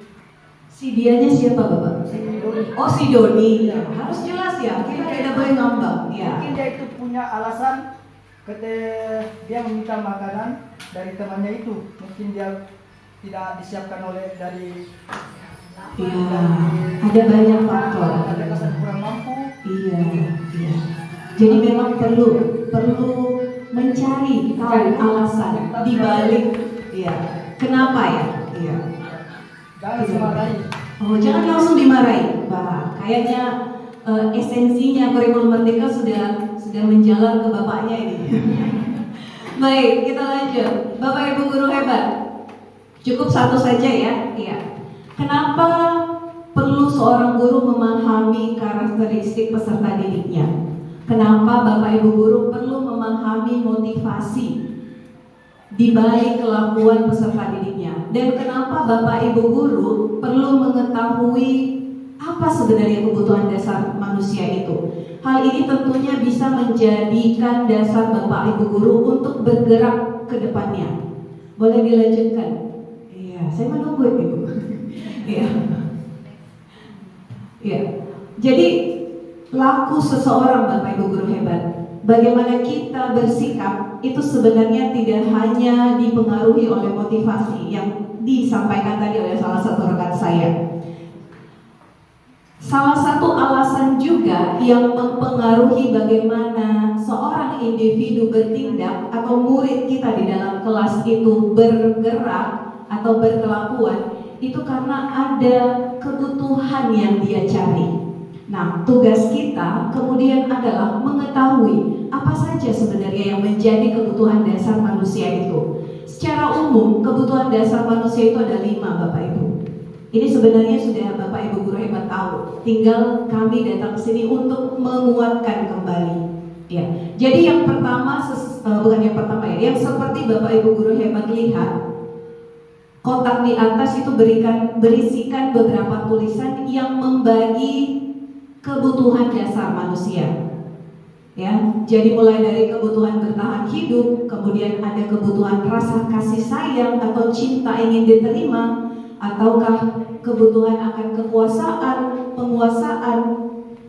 Speaker 1: Si dianya siapa Bapak?
Speaker 5: Si Doni.
Speaker 1: Oh si Doni, ya. Harus jelas ya, kita tidak boleh ngambang ya.
Speaker 5: Mungkin dia itu punya alasan ketika dia meminta makanan dari temannya itu. Mungkin dia tidak disiapkan oleh dari
Speaker 1: ada banyak faktor.
Speaker 5: Ada kesan kurang mampu.
Speaker 1: Iya. Jadi memang perlu mencari tahu alasan dibalik, ya. Kenapa ya? Iya.
Speaker 5: Jangan dimarahi.
Speaker 1: Oh, jangan langsung dimarahi. Bah, kayaknya esensinya kurikulum merdeka sudah menjalar ke bapaknya ini. Baik, kita lanjut. Bapak Ibu guru hebat. Cukup satu saja ya. Iya. Kenapa perlu seorang guru memahami karakteristik peserta didiknya? Kenapa Bapak Ibu guru perlu memahami motivasi di balik kelakuan peserta didiknya? Dan kenapa Bapak Ibu guru perlu mengetahui apa sebenarnya kebutuhan dasar manusia itu? Hal ini tentunya bisa menjadikan dasar Bapak Ibu guru untuk bergerak ke depannya. Boleh dilanjutkan? Iya, saya menunggu Ibu. Iya. Iya. Jadi laku seseorang Bapak Ibu guru hebat, bagaimana kita bersikap itu sebenarnya tidak hanya dipengaruhi oleh motivasi yang disampaikan tadi oleh salah satu rekan saya. Salah satu alasan juga yang mempengaruhi bagaimana seorang individu bertindak atau murid kita di dalam kelas itu bergerak atau berkelakuan itu karena ada kebutuhan yang dia cari. Nah, tugas kita kemudian adalah mengetahui apa saja sebenarnya yang menjadi kebutuhan dasar manusia itu. Secara umum, kebutuhan dasar manusia itu ada 5, Bapak Ibu. Ini sebenarnya sudah Bapak Ibu guru hebat tahu. Tinggal kami datang ke sini untuk menguatkan kembali. Ya. Jadi yang pertama, bukan yang pertama ya, yang seperti Bapak Ibu guru hebat lihat, kotak di atas itu berisikan beberapa tulisan yang membagi kebutuhan dasar manusia. Ya, jadi mulai dari kebutuhan bertahan hidup, kemudian ada kebutuhan rasa kasih sayang atau cinta ingin diterima, ataukah kebutuhan akan kekuasaan, penguasaan,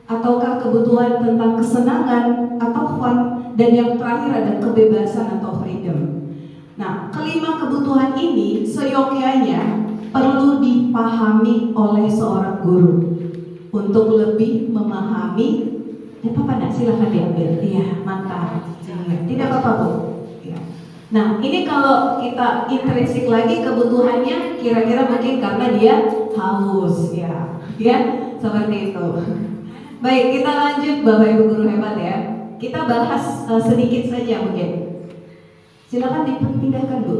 Speaker 1: ataukah kebutuhan tentang kesenangan atau fun, dan yang terakhir ada kebebasan atau freedom. Nah, kelima kebutuhan ini seyogyanya perlu dipahami oleh seorang guru. untuk lebih memahami. Ya Papa nak silahkan diambil. Iya, mantap. Tidak apa-apa Bu. Ya. Nah, ini kalau kita intrinsik lagi kebutuhannya, kira-kira mungkin karena dia haus, ya, seperti itu. Baik, kita lanjut Bapak Ibu guru hebat ya. Kita bahas sedikit saja mungkin. Silakan dipindahkan Bu.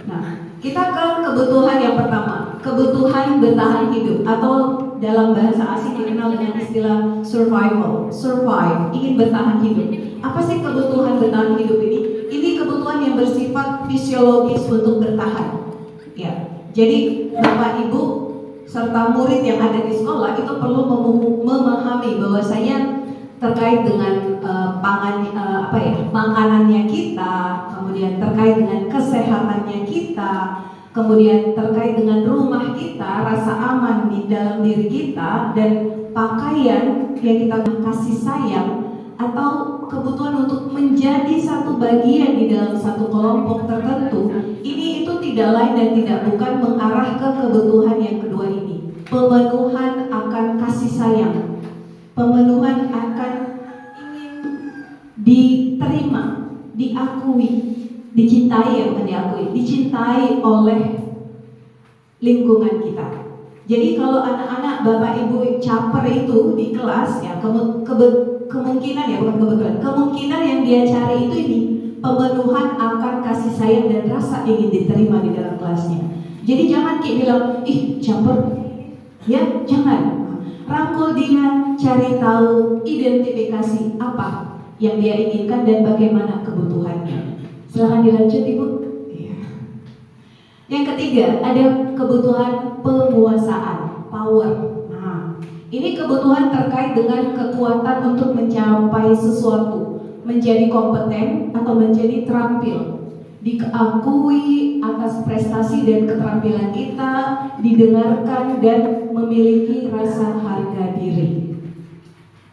Speaker 1: Nah, kita ke kebutuhan yang pertama, kebutuhan bertahan hidup atau dalam bahasa asing dikenal dengan istilah survival, survive, ingin bertahan hidup. Apa sih kebutuhan bertahan hidup ini? Ini kebutuhan yang bersifat fisiologis untuk bertahan. Ya, jadi Bapak Ibu serta murid yang ada di sekolah itu perlu memahami bahwasanya terkait dengan makanannya kita, kemudian terkait dengan kesehatannya kita, kemudian terkait dengan rumah kita, rasa aman di dalam diri kita, dan pakaian yang kita kasih sayang, atau kebutuhan untuk menjadi satu bagian di dalam satu kelompok tertentu. Ini itu tidak lain dan tidak bukan mengarah ke kebutuhan yang kedua ini. Pemenuhan akan kasih sayang, pemenuhan akan ingin diterima, diakui, dicintai, bukan diakui, dicintai oleh lingkungan kita. Jadi kalau anak-anak Bapak Ibu caper itu di kelas ya, kemungkinan ya, bukan kebetulan, kemungkinan yang dia cari itu ini pemenuhan akan kasih sayang dan rasa ingin diterima di dalam kelasnya. Jadi jangan kayak bilang, ih caper, ya jangan. Rangkul dia, cari tahu, identifikasi apa yang dia inginkan dan bagaimana kebutuhannya. Silahkan dilanjut Ibu. Yang ketiga, ada kebutuhan penguasaan, power. Nah, ini kebutuhan terkait dengan kekuatan untuk mencapai sesuatu, menjadi kompeten atau menjadi terampil, diakui atas prestasi dan keterampilan kita, didengarkan dan memiliki rasa harga diri.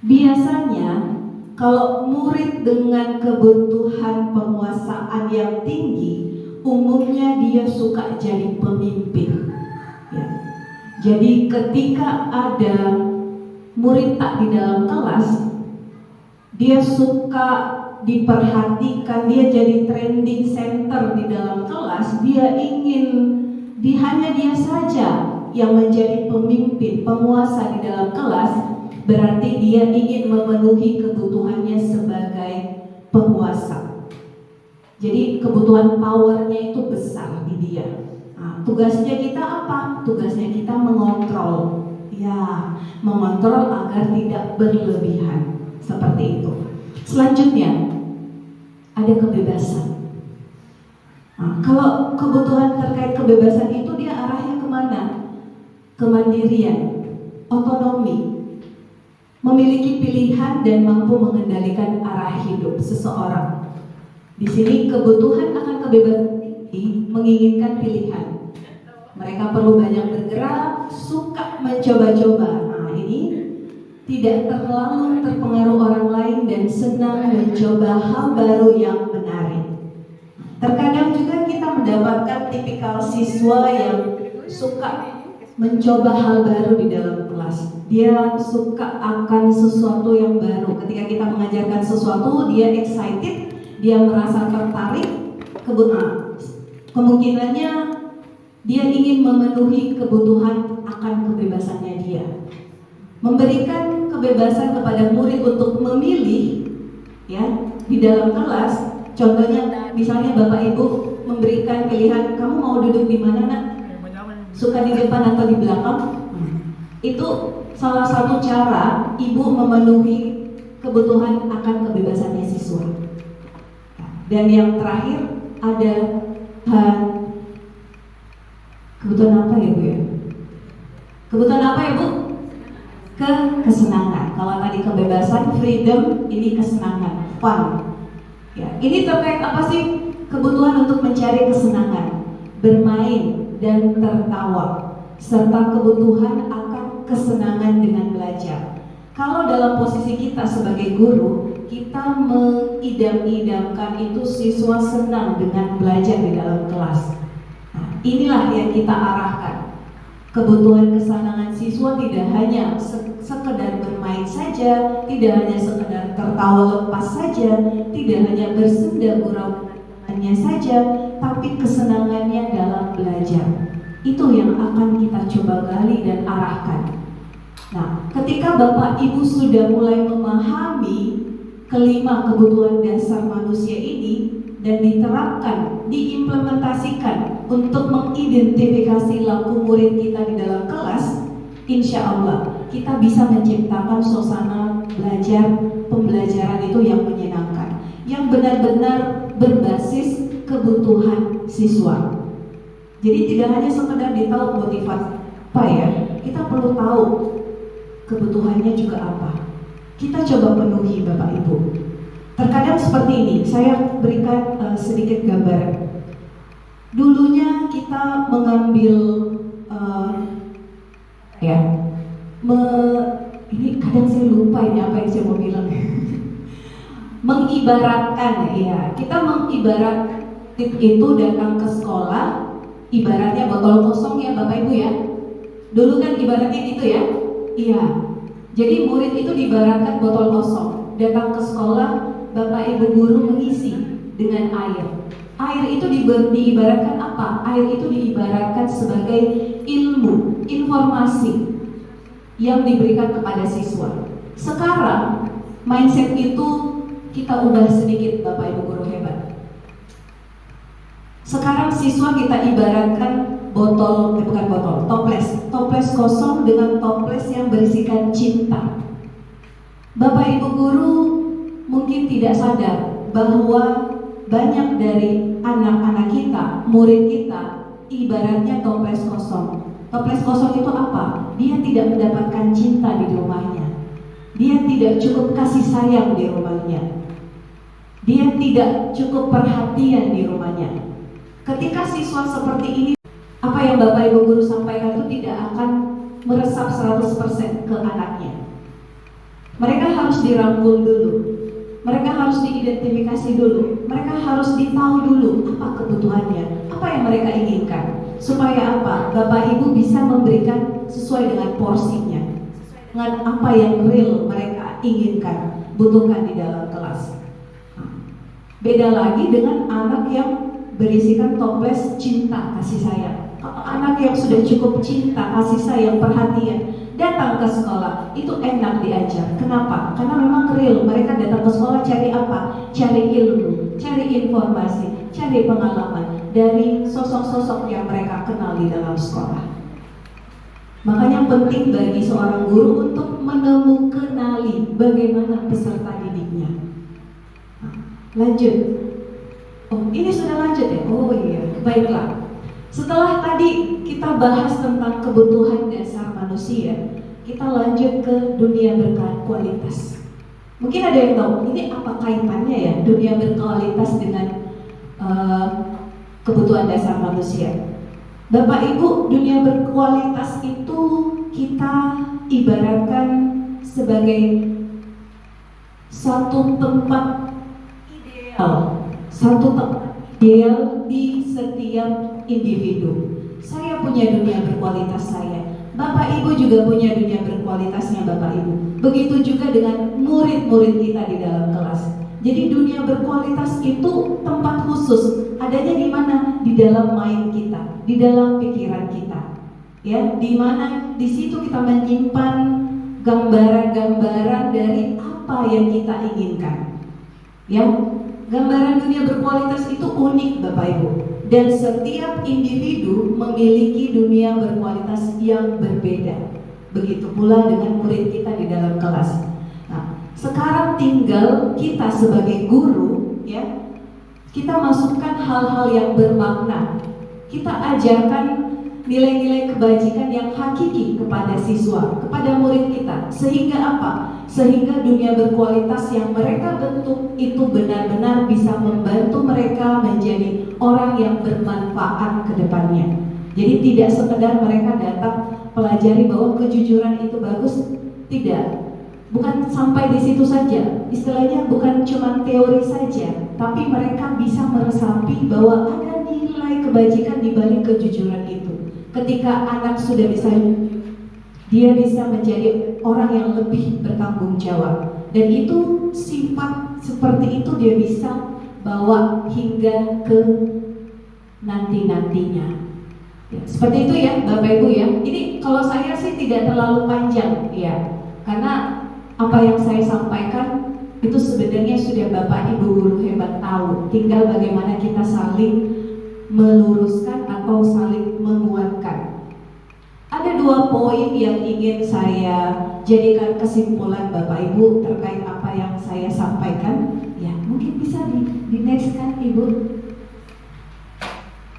Speaker 1: Biasanya, kalau murid dengan kebutuhan penguasaan yang tinggi, umumnya dia suka jadi pemimpin. Ya. Jadi ketika ada murid tak di dalam kelas, dia suka diperhatikan, dia jadi trending center di dalam kelas, dia ingin hanya dia saja yang menjadi pemimpin, penguasa di dalam kelas, berarti dia ingin memenuhi kebutuhannya sebagai penguasa. Jadi kebutuhan powernya itu besar di dia. Nah, tugasnya kita apa? Tugasnya kita mengontrol, ya, mengontrol agar tidak berlebihan, seperti itu. Selanjutnya ada kebebasan. Nah, kalau kebutuhan terkait kebebasan itu dia arahnya kemana? Kemandirian, otonomi, memiliki pilihan dan mampu mengendalikan arah hidup seseorang. Di sini kebutuhan akan kebebasan tinggi menginginkan pilihan. Mereka perlu banyak bergerak, suka mencoba-coba. Nah, ini tidak terlalu terpengaruh orang lain dan senang mencoba hal baru yang menarik. Terkadang juga kita mendapatkan tipikal siswa yang suka mencoba hal baru di dalam kelas. Dia suka akan sesuatu yang baru. Ketika kita mengajarkan sesuatu, dia excited, dia merasa tertarik, kemungkinannya dia ingin memenuhi kebutuhan akan kebebasannya dia. Memberikan kebebasan kepada murid untuk memilih, ya, di dalam kelas. Contohnya, misalnya Bapak Ibu memberikan pilihan, kamu mau duduk di mana nak? Suka di depan atau di belakang? Itu salah satu cara ibu memenuhi kebutuhan akan kebebasannya siswa. Dan yang terakhir ada kebutuhan apa ya Bu ya? Kebutuhan apa ya Bu? Kesenangan. Kalau tadi kebebasan, freedom, ini kesenangan, fun. Ya, ini terkait apa sih? Kebutuhan untuk mencari kesenangan, bermain dan tertawa, serta kebutuhan akan kesenangan dengan belajar. Kalau dalam posisi kita sebagai guru, kita mengidam-idamkan itu siswa senang dengan belajar di dalam kelas. Nah, inilah yang kita arahkan. Kebutuhan kesenangan siswa tidak hanya sekedar bermain saja, tidak hanya sekedar tertawa lepas saja, tidak hanya bersenda gurau dengannya saja, tapi kesenangannya dalam belajar. Itu yang akan kita coba gali dan arahkan. Nah, ketika Bapak Ibu sudah mulai memahami kelima kebutuhan dasar manusia ini dan diterapkan, diimplementasikan untuk mengidentifikasi laku murid kita di dalam kelas, insya Allah kita bisa menciptakan suasana belajar pembelajaran itu yang menyenangkan, yang benar-benar berbasis kebutuhan siswa. Jadi tidak hanya sekedar ditahu motivasi apa ya, kita perlu tahu kebutuhannya juga apa. Kita coba penuhi Bapak Ibu. Terkadang seperti ini, saya berikan sedikit gambaran. Dulunya kita mengambil ini kadang saya lupa ini apa yang saya mau bilang. Mengibaratkan ya, kita mengibarat itu datang ke sekolah, ibaratnya botol kosong ya Bapak Ibu ya. Dulu kan ibaratnya gitu ya. Iya. Jadi murid itu diibaratkan botol kosong, datang ke sekolah, Bapak Ibu guru mengisi dengan air. Air itu diibaratkan apa? Air itu diibaratkan sebagai ilmu, informasi yang diberikan kepada siswa. Sekarang mindset itu kita ubah sedikit Bapak Ibu guru hebat. Sekarang siswa kita ibaratkan toples kosong dengan toples yang berisikan cinta. Bapak Ibu guru mungkin tidak sadar bahwa banyak dari anak-anak kita, murid kita, ibaratnya toples kosong. Toples kosong itu apa? Dia tidak mendapatkan cinta di rumahnya. Dia tidak cukup kasih sayang di rumahnya. Dia tidak cukup perhatian di rumahnya. Ketika siswa seperti ini, apa yang Bapak Ibu guru sampaikan itu tidak akan meresap 100% ke anaknya. Mereka harus dirangkul dulu. Mereka harus diidentifikasi dulu. Mereka harus ditahu dulu apa kebutuhannya, apa yang mereka inginkan. Supaya apa? Bapak Ibu bisa memberikan sesuai dengan porsinya, dengan apa yang real mereka inginkan, butuhkan di dalam kelas. Beda lagi dengan anak yang berisikan toples cinta, kasih sayang. Anak yang sudah cukup cinta, kasih sayang, perhatian, datang ke sekolah, itu enak diajar. Kenapa? Karena memang real, mereka datang ke sekolah cari apa? Cari ilmu, cari informasi, cari pengalaman dari sosok-sosok yang mereka kenal di dalam sekolah. Makanya penting bagi seorang guru untuk kenali bagaimana peserta didiknya. Lanjut. Oh, ini sudah lanjut ya? Oh iya, baiklah. Setelah tadi kita bahas tentang kebutuhan dasar manusia, kita lanjut ke dunia berkualitas. Mungkin ada yang tahu, ini apa kaitannya ya dunia berkualitas dengan kebutuhan dasar manusia? Bapak Ibu, dunia berkualitas itu kita ibaratkan sebagai satu tempat ideal, di setiap individu. Saya punya dunia berkualitas saya, Bapak Ibu juga punya dunia berkualitasnya Bapak Ibu. Begitu juga dengan murid-murid kita di dalam kelas. Jadi dunia berkualitas itu tempat khusus, adanya di mana? Di dalam mind kita, di dalam pikiran kita. Ya, di mana di situ kita menyimpan gambaran-gambaran dari apa yang kita inginkan. Ya, gambaran dunia berkualitas itu unik Bapak Ibu. Dan setiap individu memiliki dunia berkualitas yang berbeda. Begitu pula dengan murid kita di dalam kelas. Nah, sekarang tinggal kita sebagai guru, ya, kita masukkan hal-hal yang bermakna. Kita ajarkan nilai-nilai kebajikan yang hakiki kepada siswa, kepada murid kita. Sehingga apa? Sehingga dunia berkualitas yang mereka bentuk itu benar-benar bisa membantu mereka menjadi orang yang bermanfaat ke depannya. Jadi tidak sekedar mereka datang pelajari bahwa kejujuran itu bagus, tidak. Bukan sampai di situ saja, istilahnya bukan cuma teori saja, tapi mereka bisa meresapi bahwa ada nilai kebajikan di balik kejujuran itu. ketika anak sudah bisa, dia bisa menjadi orang yang lebih bertanggung jawab, dan itu sifat seperti itu dia bisa bawa hingga ke nanti-nantinya. Ya, seperti itu ya Bapak Ibu ya. Ini kalau saya sih tidak terlalu panjang ya, karena apa yang saya sampaikan itu sebenarnya sudah Bapak Ibu guru hebat tahu. Tinggal bagaimana kita saling meluruskan atau saling menguatkan. Ada 2 poin yang ingin saya jadikan kesimpulan Bapak Ibu terkait apa yang saya sampaikan. Ya, mungkin bisa di next kan Ibu?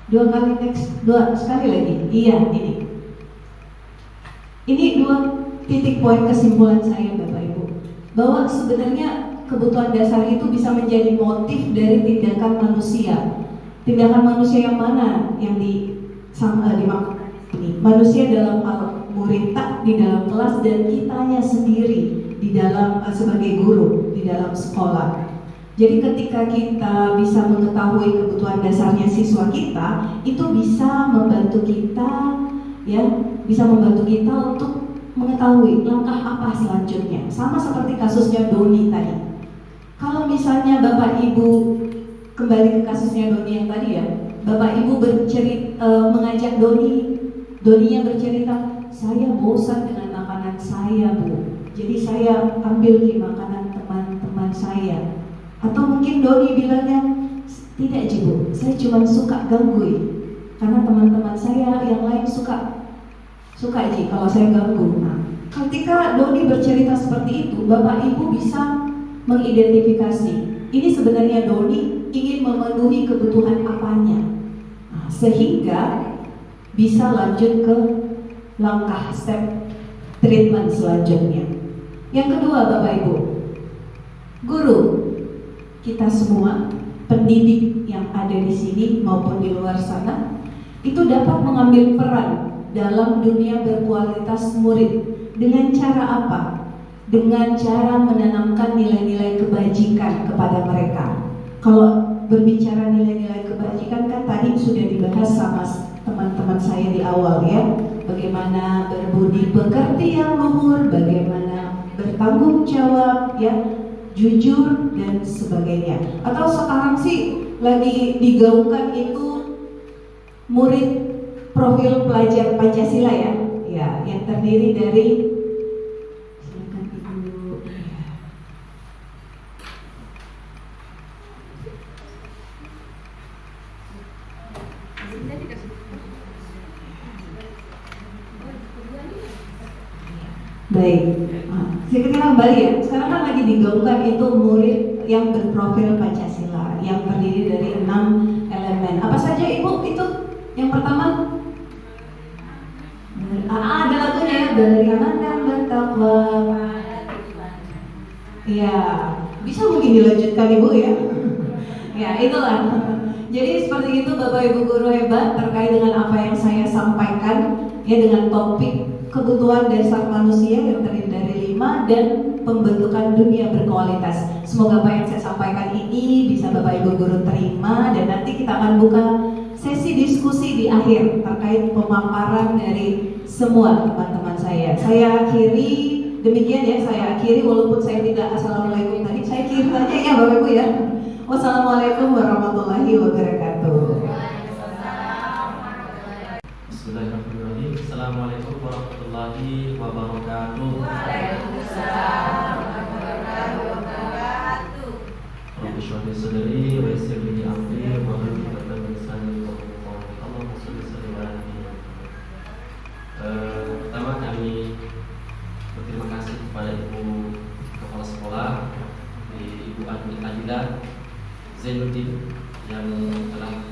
Speaker 1: 2 kali next, 2 sekali lagi. Iya, ini 2 titik poin kesimpulan saya Bapak Ibu, bahwa sebenarnya kebutuhan dasar itu bisa menjadi motif dari tindakan manusia. Tindakan manusia yang mana yang dimaksudkan ini? Manusia dalam hal murid tak di dalam kelas, dan kitanya sendiri di dalam sebagai guru di dalam sekolah. Jadi ketika kita bisa mengetahui kebutuhan dasarnya siswa kita, itu bisa membantu kita ya, bisa membantu kita untuk mengetahui langkah apa selanjutnya. Sama seperti kasusnya Doni tadi. Kalau misalnya Bapak Ibu kembali ke kasusnya Doni yang tadi ya, Bapak Ibu mengajak Doninya bercerita, saya bosan dengan makanan saya Bu, jadi saya ambil di makanan teman-teman saya. Atau mungkin Doni bilangnya, tidak Jibu, saya cuma suka ganggu karena teman-teman saya yang lain suka Ji kalau saya ganggu. Nah, ketika Doni bercerita seperti itu, Bapak Ibu bisa mengidentifikasi ini sebenarnya Doni ingin memenuhi kebutuhan apanya. Nah, sehingga bisa lanjut ke langkah step treatment selanjutnya. Yang kedua Bapak Ibu, guru, kita semua, pendidik yang ada di sini maupun di luar sana, itu dapat mengambil peran dalam dunia berkualitas murid. Dengan cara apa? Dengan cara menanamkan nilai-nilai kebajikan kepada mereka. Kalau berbicara nilai-nilai kebajikan kan tadi sudah dibahas sama teman-teman saya di awal ya. Bagaimana berbudi pekerti yang luhur, bagaimana bertanggung jawab ya, jujur dan sebagainya. Atau sekarang sih lagi digaungkan itu murid profil pelajar Pancasila ya, yang terdiri dari baik, kita kembali ya. Sekarang kan lagi digaungkan itu murid yang berprofil Pancasila, yang terdiri dari 6 elemen. Apa saja Ibu itu? Yang pertama, ada lagunya ya, beriman dan bertakwa. Ya, bisa mungkin dilanjutkan Ibu ya. Ya, itulah. Jadi seperti itu Bapak Ibu guru hebat terkait dengan apa yang saya sampaikan ya, dengan topik kebutuhan dasar manusia yang terdiri dari 5 dan pembentukan dunia berkualitas. Semoga apa yang saya sampaikan ini bisa Bapak Ibu guru terima, dan nanti kita akan buka sesi diskusi di akhir terkait pemaparan dari semua teman-teman saya. Saya akhiri demikian ya, saya akhiri walaupun saya tidak assalamualaikum tadi, saya akhiri saja ya Bapak Ibu ya. Wassalamualaikum warahmatullahi wabarakatuh.
Speaker 6: Bismillahirrahmanirrahim. Assalamualaikum warahmatullahi wabarakatuh.
Speaker 2: Waalaikumsalam warahmatullahi wabarakatuh.
Speaker 6: Rabbi shrah li sadri wa yassir li amri wa hlul 'uqdatam min lisani yafqahu qawli. Allahumma shalli ala nabiyyina Muhammad. Pertama kami berterima kasih kepada Ibu Kepala Sekolah Ibu Adila Zainuddin yang telah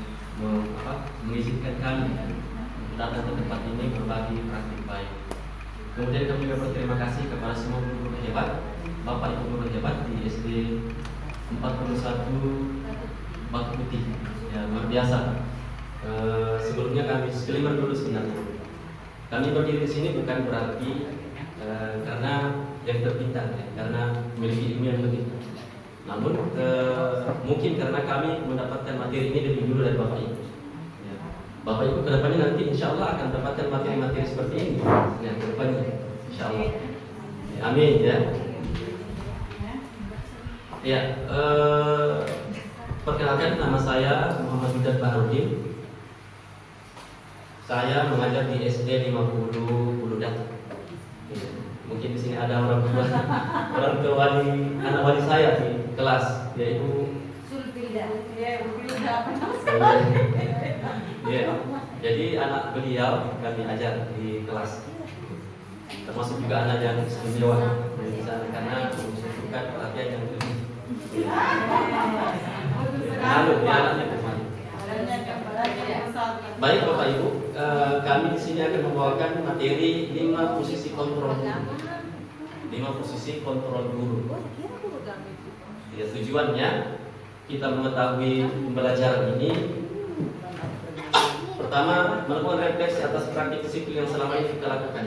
Speaker 6: mengizinkan kami datang ke tempat ini berbagi praktik baik. Kemudian kami juga berterima kasih kepada semua guru hebat, Bapak Ibu guru hebat di SD 41 Batu Putih. Ya, luar biasa. Sebelumnya kami disclaimer dulu sebenarnya. Kami berdiri di sini bukan berarti karena yang terpintar, ya, karena memiliki ilmu yang lebih. Namun mungkin karena kami mendapatkan materi ini lebih dulu dari Bapak Ibu. Ya. Bapak Ibu kedepannya nanti insya Allah akan dapatkan materi-materi seperti ini ya, kedepannya insya Allah. Amin ya. Ya, perkenalkan nama saya Muhammad Budat Baharudin. Saya mengajar di SD 50 Buludat. Mungkin di sini ada orang tua anak wali saya di kelas, yaitu jadi anak beliau kami ajar di kelas, termasuk juga anak yang istimewa di sana karena membutuhkan perhatian yang lebih. Baik Bapak Ibu, kami di sini akan membawakan materi 5 posisi kontrol guru. 5 posisi kontrol guru. Ya, tujuannya kita mengetahui pembelajaran ini. Pertama, melakukan refleksi atas praktik disiplin yang selama ini kita lakukan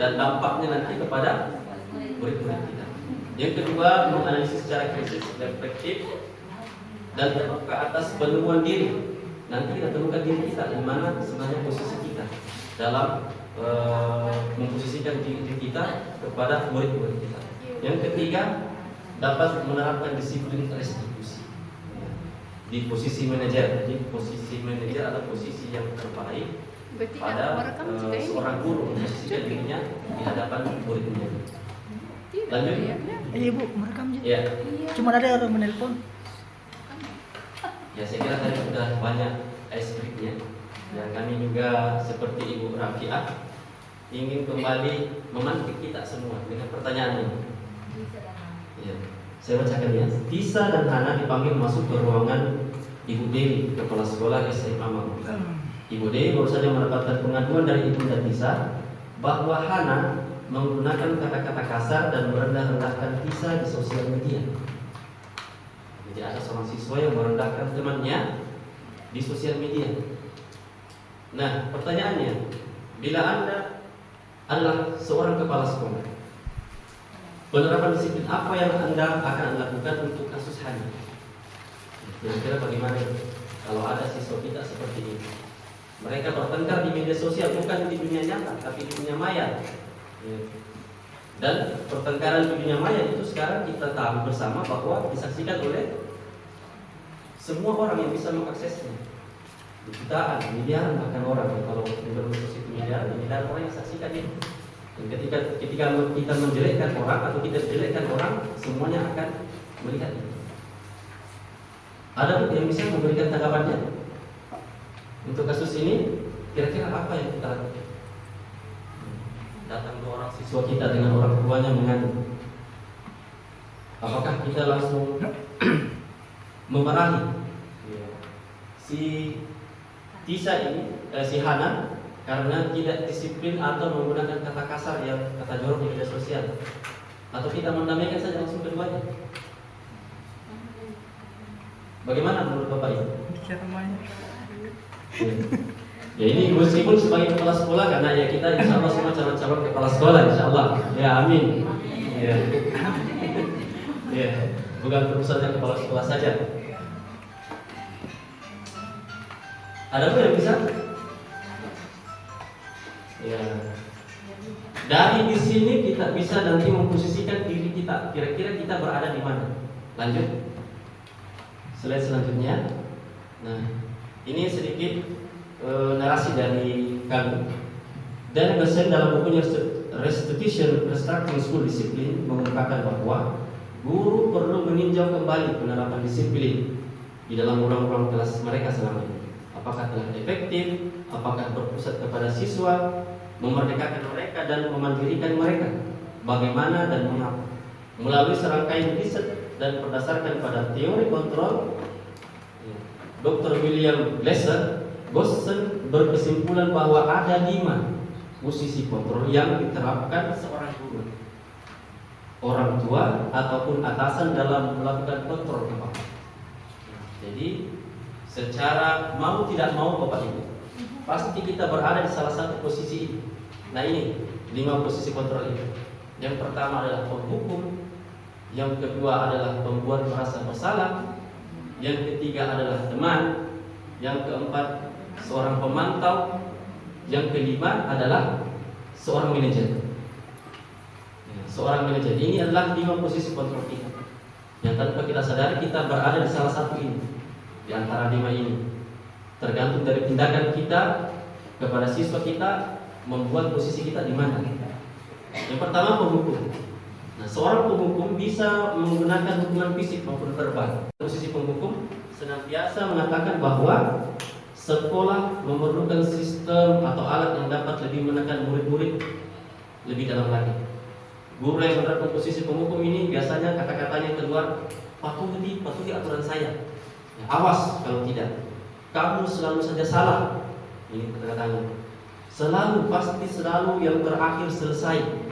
Speaker 6: dan dampaknya nanti kepada murid-murid kita. Yang kedua, menganalisis secara kritis, reflektif, dan terbuka atas penemuan diri. Nanti kita temukan diri kita di mana sebenarnya posisi kita dalam memposisikan diri kita kepada murid-murid kita. Yang ketiga, dapat menerapkan disiplin restitusi di posisi manajer. Jadi posisi manajer adalah posisi yang terbaik pada seorang guru memposisikan dirinya di hadapan muridnya. Lanjut.
Speaker 5: Ibu merekam aja.
Speaker 6: Ya.
Speaker 5: Cuma ada orang menelpon.
Speaker 6: Ya, saya kira tadi sudah banyak icebreaker-nya. Dan kami juga seperti Ibu Rafiah ingin kembali memantik kita semua dengan pertanyaan ini. Ya, saya bacakan ya. Tisa dan Hana dipanggil masuk ke ruangan Ibu Dewi, kepala sekolah SMA Mangu. Ibu Dewi baru saja mendapatkan pengaduan dari Ibu dan Tisa bahwa Hana menggunakan kata-kata kasar dan merendah-rendahkan Tisa di sosial media. Jadi ada seorang siswa yang merendahkan temannya di sosial media. Nah, pertanyaannya, bila Anda adalah seorang kepala sekolah, penerapan disiplin apa yang Anda akan lakukan untuk kasus Hana? Kira-kira bagaimana kalau ada siswa kita seperti ini? Mereka bertengkar di media sosial, bukan di dunia nyata, tapi di dunia maya. Dan pertengkaran di dunia maya itu sekarang kita tahu bersama bahwa disaksikan oleh semua orang yang bisa mengaksesnya. Jutaan, miliaran bahkan orang. Kalau berbasis miliaran orang yang saksikan itu. Dan ketika kita menjelekkan orang atau kita jelekkan orang, semuanya akan melihat itu. Ada yang bisa memberikan tanggapannya untuk kasus ini? Kira-kira apa yang kita lakukan? Datang dua orang siswa kita dengan orang tuanya mengandung. Apakah kita langsung memarahi si Tisa ini, si Hana karena tidak disiplin atau menggunakan kata kasar yang kata jorok di media sosial, atau kita mendamaikan saja langsung keduanya? Bagaimana menurut Bapak ini? Ya, ini meskipun sebagai kepala sekolah, karena ya kita insya Allah semua calon-calon kepala sekolah insya Allah. Ya, amin. Ya, ya, bukan urusannya kepala sekolah saja. Ada pun yang bisa? Ya, dari di sini kita bisa nanti memposisikan diri kita. Kira-kira kita berada di mana? Lanjut. Slide selanjutnya. Nah, ini sedikit narasi dari kami. Dan dosen dalam bukunya Restitution Restructuring School Discipline mengungkapkan bahwa guru perlu meninjau kembali penerapan disiplin di dalam ruang-ruang kelas mereka selama ini. Apakah telah efektif? Apakah berpusat kepada siswa, memerdekakan mereka dan memandirikan mereka? Bagaimana dan mengapa? Melalui serangkaian riset dan berdasarkan pada teori kontrol, Dr. William Gosson berkesimpulan bahwa ada 5 posisi kontrol yang diterapkan seorang guru, orang tua ataupun atasan dalam melakukan kontrol kepada. Jadi secara mau tidak mau Bapak Ibu, pasti kita berada di salah satu posisi ini. Nah, ini 5 posisi kontrol itu. Yang pertama adalah penghukum, yang kedua adalah pembuat merasa bersalah, yang ketiga adalah teman, yang keempat seorang pemantau, yang kelima adalah seorang manajer. Seorang manajer ini adalah 5 posisi kontrol kita. Yang tanpa kita sadari kita berada di salah satu ini, di antara 5 ini. Tergantung dari tindakan kita kepada siswa kita membuat posisi kita di mana. Yang pertama, penghukum. Nah, seorang penghukum bisa menggunakan hukuman fisik maupun verbal. Posisi penghukum senantiasa mengatakan bahwa sekolah memerlukan sistem atau alat yang dapat lebih menekan murid-murid lebih dalam lagi. Guru yang menerapkan posisi penghukum ini biasanya kata-katanya keluar, patuhi aturan saya. Ya, awas kalau tidak, kamu selalu saja salah. Ini kata-katanya. Selalu, pasti selalu yang terakhir selesai.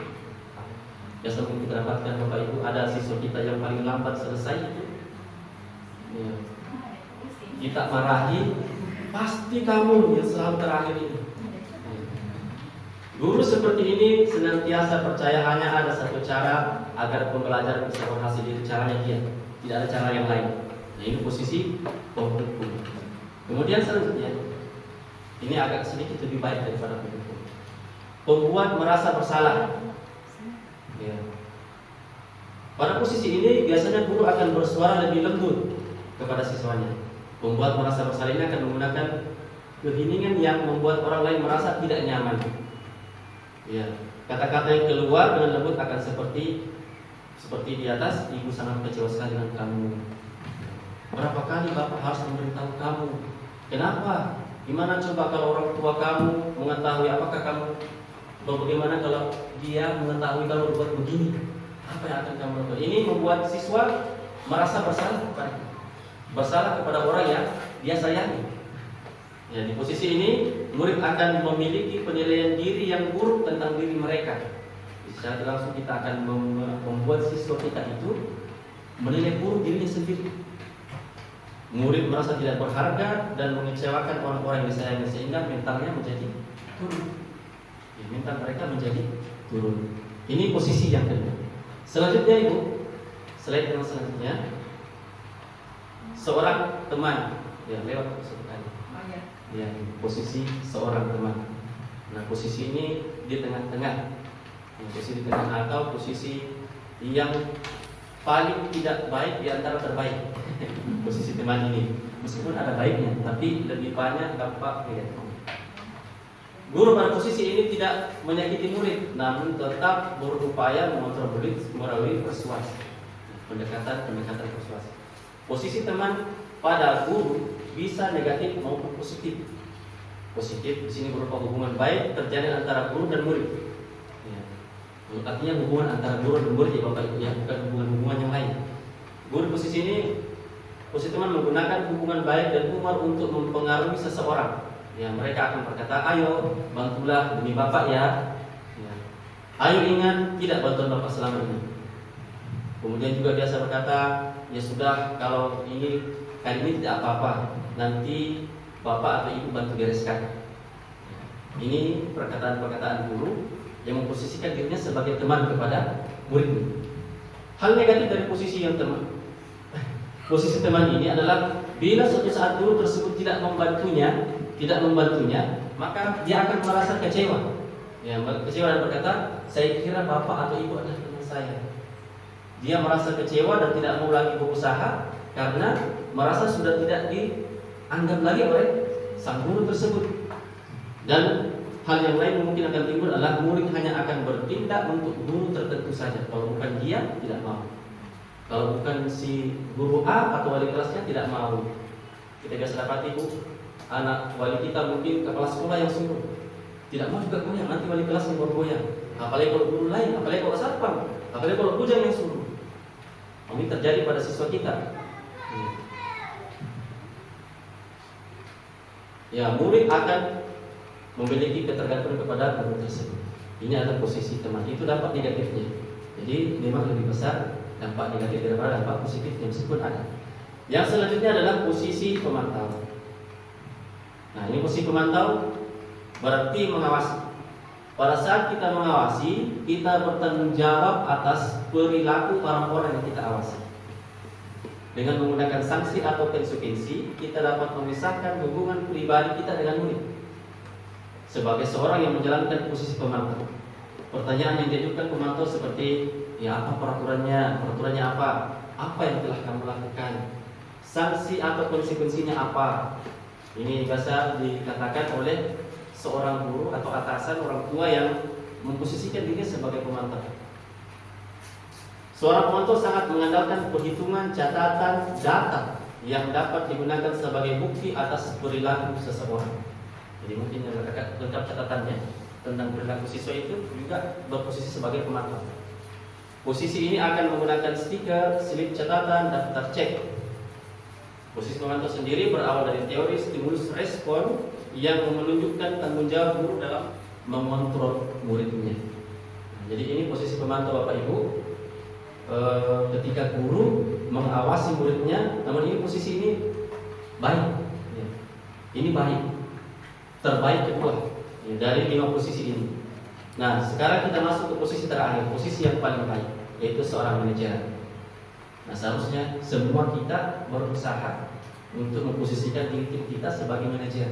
Speaker 6: Biasa mungkin kita dapatkan Bapak Ibu, ada siswa kita yang paling lambat selesai itu. Ya. Kita marahi, pasti kamu yang selalu terakhir ini. Guru seperti ini senantiasa percaya hanya ada satu cara agar pembelajaran bisa berhasil, itu caranya dia. Tidak ada cara yang lain. Nah, ini posisi penghukum. Kemudian selanjutnya, ini agak sedikit lebih baik daripada penghukum. Pembuat merasa bersalah. Ya. Pada posisi ini biasanya guru akan bersuara lebih lembut kepada siswanya. Pembuat merasa bersalah ini akan menggunakan keheningan yang membuat orang lain merasa tidak nyaman. Ya, kata-kata yang keluar dengan lembut akan seperti di atas, ibu sangat kecewa sekali dengan kamu. Berapa kali bapak harus memberitahu kamu? Kenapa? Gimana coba kalau orang tua kamu mengetahui, apakah kamu, bagaimana kalau dia mengetahui kalau berbuat begini? Apa yang akan kamu lakukan? Ini membuat siswa merasa bersalah kepada orang yang dia sayangi. Ya, di posisi ini murid akan memiliki penilaian diri yang buruk tentang diri mereka. Secara langsung kita akan membuat siswa kita itu menilai buruk dirinya sendiri. Murid merasa tidak berharga dan mengecewakan orang-orang yang disayangi sehingga mentalnya menjadi turun. Ya, mental mereka menjadi turun. Ini posisi yang kedua. Selanjutnya Ibu, slide yang selanjutnya, seorang teman. Ya, lewat satu kali. Ya, posisi seorang teman. Nah, posisi ini di tengah-tengah. Posisi di tengah atau posisi yang paling tidak baik di antara terbaik. Posisi teman ini, meskipun ada baiknya, tapi lebih banyak dampak negatif. Guru pada posisi ini tidak menyakiti murid, namun tetap berupaya mengontrol murid melalui persuasi, pendekatan persuasi. Posisi teman pada guru bisa negatif maupun positif. Positif di sini berupa hubungan baik terjadi antara guru dan murid. Ya. Artinya hubungan antara guru dan murid ya Bapak Ibu ya, bukan hubungan yang lain. Guru posisi ini, posisi teman menggunakan hubungan baik dan humor untuk mempengaruhi seseorang. Ya, mereka akan berkata, ayo bantulah demi Bapak ya. Ya. Ayo ingat tidak bantuan Bapak selama ini. Kemudian juga biasa berkata, ya sudah kalau ini kali ini tidak apa-apa, nanti Bapak atau Ibu bantu bereskan. Ini perkataan-perkataan guru yang memposisikan dirinya sebagai teman kepada murid. Hal negatif dari posisi yang teman, posisi teman ini adalah bila suatu saat guru tersebut tidak membantunya, maka dia akan merasa kecewa. Ya, kecewa dan berkata, saya kira Bapak atau Ibu adalah teman saya. Dia merasa kecewa dan tidak mau lagi berusaha karena merasa sudah tidak dianggap lagi oleh sang guru tersebut. Dan hal yang lain mungkin akan timbul adalah murid hanya akan bertindak untuk guru tertentu saja. Kalau bukan dia, tidak mau. Kalau bukan si guru A atau wali kelasnya, tidak mau. Kita biasa dapat Ibu, anak wali kita mungkin kepala sekolah yang suruh, tidak mau juga goyang, nanti wali kelas yang baru goyang. Apalagi kalau guru lain, apalagi kalau satpam, apalagi kalau bujang yang suruh. Ini terjadi pada siswa kita. Ya, murid akan memiliki ketergantungan kepada guru tersebut. Ini adalah posisi teman. Itu dampak negatifnya. Jadi memang lebih besar dampak negatif daripada dampak positifnya, meskipun ada. Yang selanjutnya adalah posisi pemantau. Nah, ini posisi pemantau berarti mengawasi. Pada saat kita mengawasi, kita bertanggung jawab atas perilaku orang-orang yang kita awasi. Dengan menggunakan sanksi atau konsekuensi, kita dapat memisahkan hubungan pribadi kita dengan murid. Sebagai seorang yang menjalankan posisi pemantau, pertanyaan yang diajukan pemantau seperti, ya apa peraturannya? Peraturannya apa? Apa yang telah kamu lakukan? Sanksi atau konsekuensinya apa? Ini biasa dikatakan oleh seorang guru atau atasan orang tua yang memposisikan diri sebagai pemantau. Seorang pemantau sangat mengandalkan perhitungan, catatan, data yang dapat digunakan sebagai bukti atas perilaku seseorang. Jadi mungkin yang lengkap catatannya tentang perilaku siswa itu juga berposisi sebagai pemantau. Posisi ini akan menggunakan stiker, slip catatan, daftar cek. Posisi pemantau sendiri berawal dari teori stimulus respon yang menunjukkan tanggung jawab guru dalam mengontrol muridnya. Jadi ini posisi pemantau Bapak Ibu. Ketika guru mengawasi muridnya, namun ini posisi ini baik. Ini baik, terbaik kedua dari 5 posisi ini. Nah, sekarang kita masuk ke posisi terakhir, posisi yang paling baik, yaitu seorang manajer. Nah, seharusnya semua kita berusaha untuk memposisikan diri kita sebagai manajer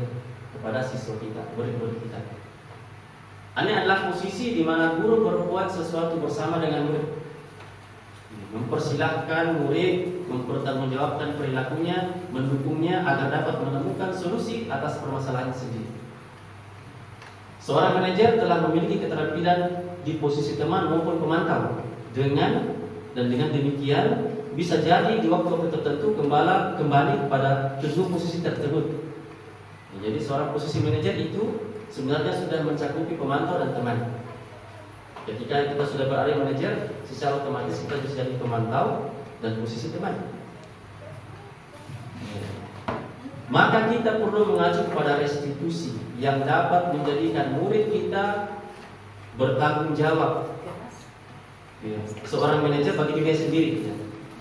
Speaker 6: kepada siswa kita, murid-murid kita. Ini adalah posisi di mana guru berbuat sesuatu bersama dengan murid, mempersilahkan murid mempertanggungjawabkan perilakunya, mendukungnya agar dapat menemukan solusi atas permasalahan sendiri. Seorang manajer telah memiliki keterampilan di posisi teman maupun pemantau. Dengan demikian bisa jadi di waktu tertentu kembali pada kedua posisi tersebut. Jadi seorang posisi manajer itu sebenarnya sudah mencakupi pemantau dan teman. Ketika kita sudah berada manajer, secara otomatis kita bisa jadi pemantau dan posisi teman. Maka kita perlu mengacu kepada restitusi yang dapat menjadikan murid kita bertanggung jawab. Seorang manajer bagi dirinya sendiri.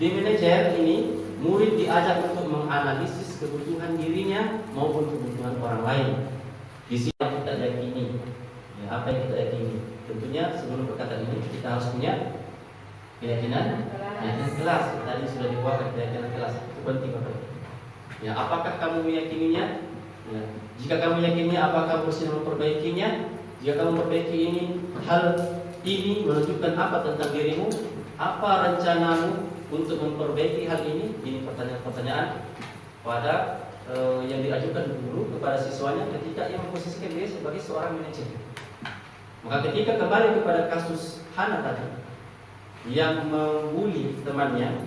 Speaker 6: Di manajer ini, murid diajak untuk menganalisis kebutuhan dirinya maupun kebutuhan orang lain. Di sini yang kita yakini, apa yang kita yakini. Tentunya sebelum perkataan ini kita harus punya keyakinan kelas. Tadi sudah dibuat keyakinan kelas, itu penting Bapak. Ya, apakah kamu meyakininya? Ya. Jika kamu yakininya, apakah kamu bersedia memperbaikinya? Jika kamu memperbaiki ini, hal ini menunjukkan apa tentang dirimu? Apa rencanamu untuk memperbaiki hal ini? Ini pertanyaan-pertanyaan pada yang diajukan guru kepada siswanya ketika ia memposisikan diri sebagai seorang manajer. Maka ketika kembali kepada kasus Hana tadi yang membuli temannya,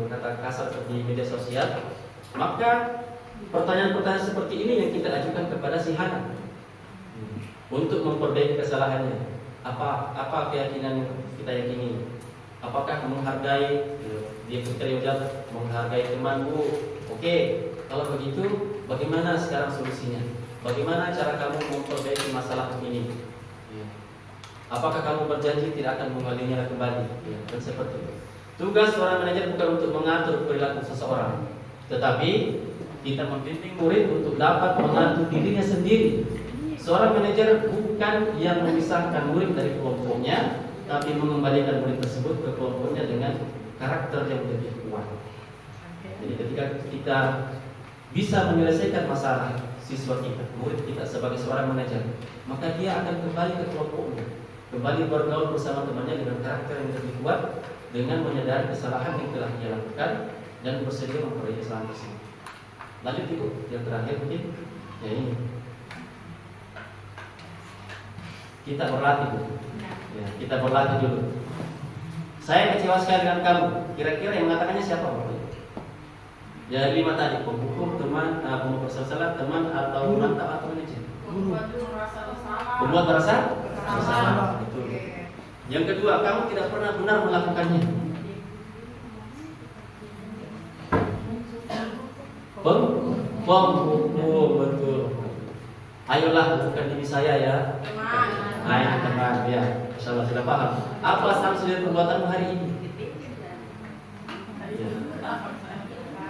Speaker 6: berkata kasar di media sosial, maka pertanyaan-pertanyaan seperti ini yang kita ajukan kepada si Hana untuk memperbaiki kesalahannya. Apa keyakinan yang kita yakini? Apakah menghargai dia berteriak menghargai temanmu? Oke, kalau begitu bagaimana sekarang solusinya? Bagaimana cara kamu memperbaiki masalah ini? Apakah kamu berjanji tidak akan mengulanginya kembali? Dan seperti itu. Tugas seorang manajer bukan untuk mengatur perilaku seseorang, tetapi kita membimbing murid untuk dapat mengatur dirinya sendiri. Seorang manajer bukan yang memisahkan murid dari kelompoknya, tapi mengembalikan murid tersebut ke kelompoknya dengan karakter yang lebih kuat. Jadi ketika kita bisa menyelesaikan masalah siswa kita, murid kita sebagai seorang manajer, maka dia akan kembali ke kelompoknya, kembali bergaul bersama temannya dengan karakter yang lebih kuat, dengan menyadari kesalahan yang telah dia lakukan dan bersedia memperbaiki kesalahan tersebut. Lanjut Ibu, yang terakhir mungkin, ya ini. Kita berlatih dulu. Ya, kita berlatih dulu. Saya kecewa sekali dengan kamu. Kira-kira yang mengatakannya siapa Bapak? Ya 5 tadi, pembuku, teman, pembuku bersalah, teman atau mantap atau manajer. Membuat merasa bersalah. Betul. Yang kedua, kamu tidak pernah benar melakukannya. Pembuku, betul. Ayolah bukan diri saya ya. Teman, ya. Insyaallah sudah paham. Apa sanksi dari perbuatanmu hari ini?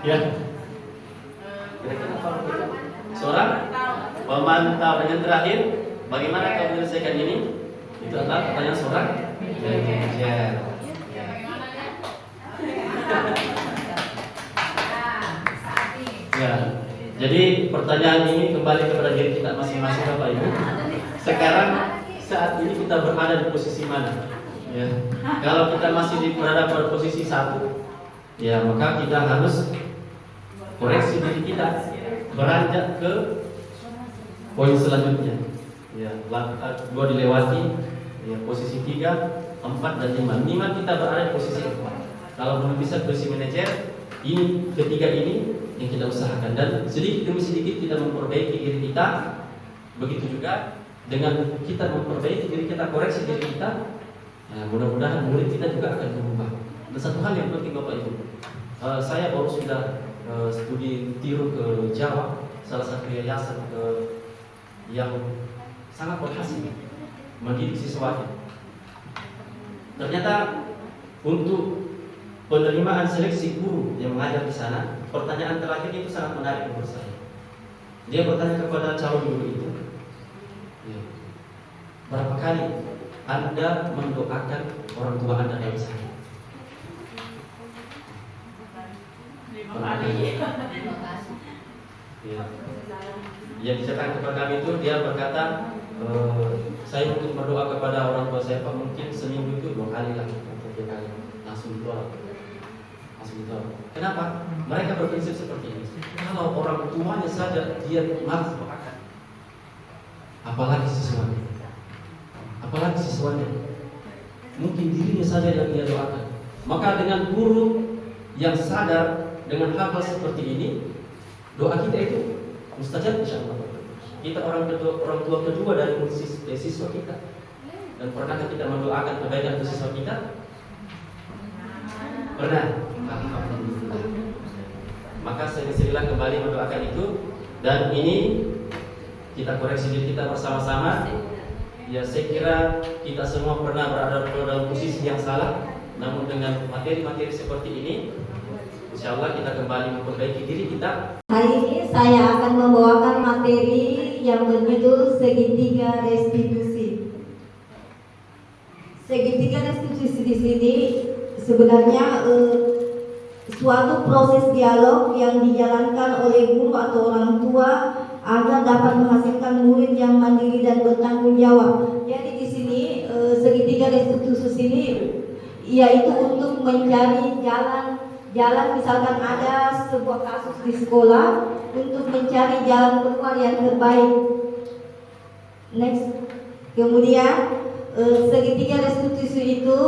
Speaker 6: Ya. Kira-kira apa? Seorang pemantau. Yang terakhir, bagaimana kau menyelesaikan ini? Itu adalah pertanyaan seorang manajer. Ya, jadi pertanyaan ini kembali kepada diri kita masing-masing Bapak Ibu. Sekarang saat ini kita berada di posisi mana? Ya, kalau kita masih berada pada posisi 1, ya maka kita harus koreksi diri kita, beranjak ke poin selanjutnya. Ya, 2 dilewati, ya, posisi 3, 4 dan 5. Minimal kita berada di posisi 4. Kalau belum bisa posisi manajer, ini ketiga ini yang kita usahakan, dan sedikit demi sedikit kita memperbaiki diri kita. Begitu juga dengan kita memperbaiki diri kita, koreksi diri kita, nah, mudah-mudahan murid kita juga akan berubah. Dan satu hal yang penting Bapak Ibu, saya baru sudah studi tiru ke Jawa, salah satu yayasan yang sangat berhasil mendidik siswanya. Ternyata untuk penerimaan seleksi guru yang mengajar di sana, pertanyaan terakhir itu sangat menarik menurut saya. Dia bertanya kepada calon guru itu, ya, berapa kali Anda mendoakan orang tua Anda dalam sehari? 5 kali. Ya. Yang diceritakan kepada kami itu, dia berkata, saya mungkin berdoa kepada orang tua saya mungkin seminggu itu 2 kali lah atau 3 kali, langsung doa. Kenapa? Mereka berprinsip seperti ini. Kalau orang tuanya saja dia malas doakan, apalagi siswanya. Mungkin dirinya saja yang dia doakan. Maka dengan guru yang sadar dengan hal-hal seperti ini, doa kita itu mustajab insyaallah. Kita orang tua kedua dari siswa kita. Dan pernahkah kita mendoakan kebaikan untuk siswa kita? Pernah. Alhamdulillah. Maka sering-seringlah kembali mendoakan itu, dan ini kita koreksi diri kita bersama-sama. Ya, saya kira kita semua pernah berada dalam posisi yang salah, namun dengan materi-materi seperti ini, insya Allah kita kembali memperbaiki diri kita.
Speaker 7: Hari ini saya akan membawakan materi yang berjudul segitiga restitusi. Segitiga restitusi di sini sebenarnya suatu proses dialog yang dijalankan oleh guru atau orang tua agar dapat menghasilkan murid yang mandiri dan bertanggung jawab. Jadi di sini segitiga restitusi ini yaitu untuk mencari jalan, misalkan ada sebuah kasus di sekolah, untuk mencari jalan keluar yang terbaik. Next. Kemudian segitiga restitusi itu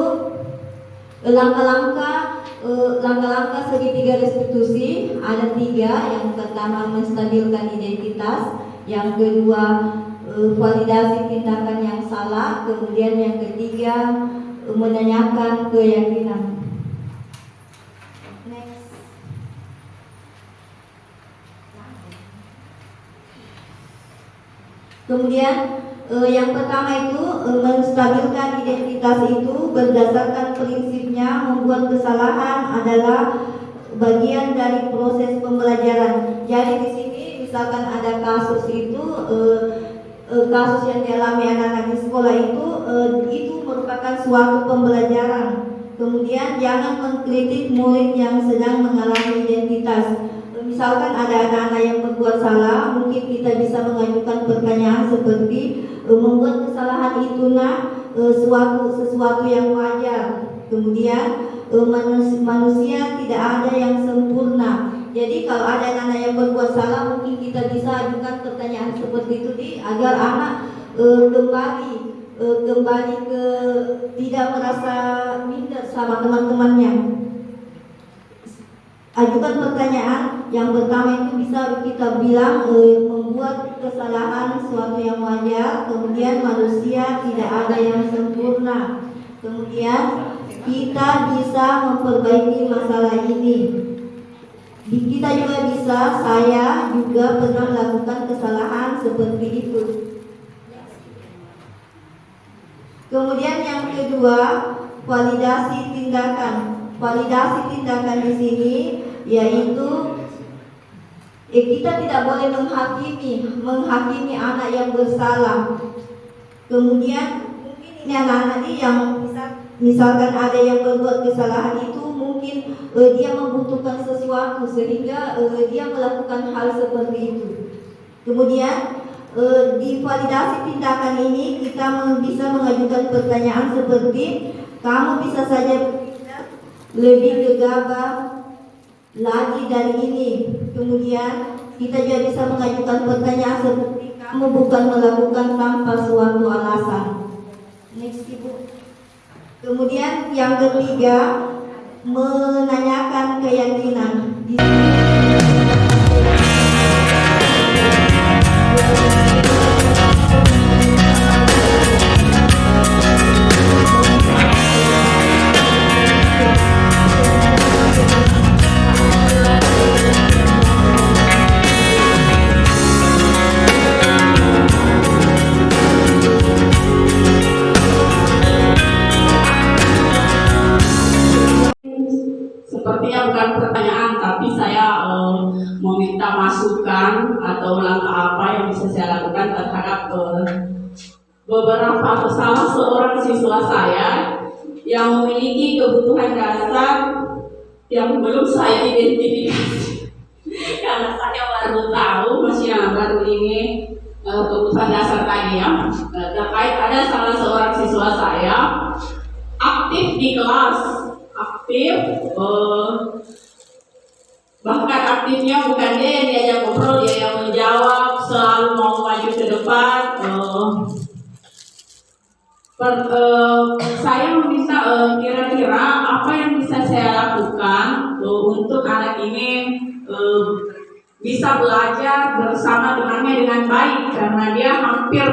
Speaker 7: langkah-langkah segitiga restitusi ada 3. Yang pertama menstabilkan identitas, yang kedua validasi tindakan yang salah, kemudian yang ketiga menanyakan keyakinan. Next. Kemudian yang pertama itu menstabilkan identitas itu berdasarkan prinsipnya membuat kesalahan adalah bagian dari proses pembelajaran. Jadi di sini misalkan ada kasus itu kasus yang dialami anak-anak di sekolah itu merupakan suatu pembelajaran. Kemudian jangan mengkritik murid yang sedang mengalami identitas. Misalkan ada anak-anak yang berbuat salah, mungkin kita bisa mengajukan pertanyaan seperti membuat kesalahan itu sesuatu yang wajar. Kemudian manusia tidak ada yang sempurna. Jadi kalau ada anak-anak yang berbuat salah, mungkin kita bisa ajukan pertanyaan seperti itu agar anak kembali ke tidak merasa minder sama teman-temannya. Ajukan pertanyaan yang pertama itu bisa kita bilang membuat kesalahan suatu yang wajar. Kemudian manusia tidak ada yang sempurna. Kemudian kita bisa memperbaiki masalah ini. Kita juga bisa, saya juga pernah melakukan kesalahan seperti itu. Kemudian yang kedua, validasi tindakan. Validasi tindakan di sini yaitu kita tidak boleh menghakimi anak yang bersalah. Kemudian mungkin ini anak-anak yang misalkan ada yang berbuat kesalahan itu mungkin dia membutuhkan sesuatu sehingga dia melakukan hal seperti itu. Kemudian di validasi tindakan ini kita bisa mengajukan pertanyaan seperti, kamu bisa saja lebih gegabah lagi dari ini. Kemudian kita juga bisa mengajukan pertanyaan seperti, kamu bukan melakukan tanpa suatu alasan. Next, Ibu. Kemudian yang ketiga, menanyakan keyakinan.
Speaker 3: Sepertinya bukan pertanyaan, tapi saya meminta masukan atau langkah apa yang bisa saya lakukan terhadap beberapa salah seorang siswa saya yang memiliki kebutuhan dasar yang belum saya identifikasi. Karena saya baru tahu, masih baru ini kebutuhan dasar tadi ya. Terkait ada salah seorang siswa saya aktif di kelas, aktif, bahkan aktifnya bukan dia yang diajak ngobrol, dia yang menjawab, selalu mau maju ke depan. Saya meminta kira-kira apa yang bisa saya lakukan untuk anak ini bisa belajar bersama dengannya dengan baik, karena dia hampir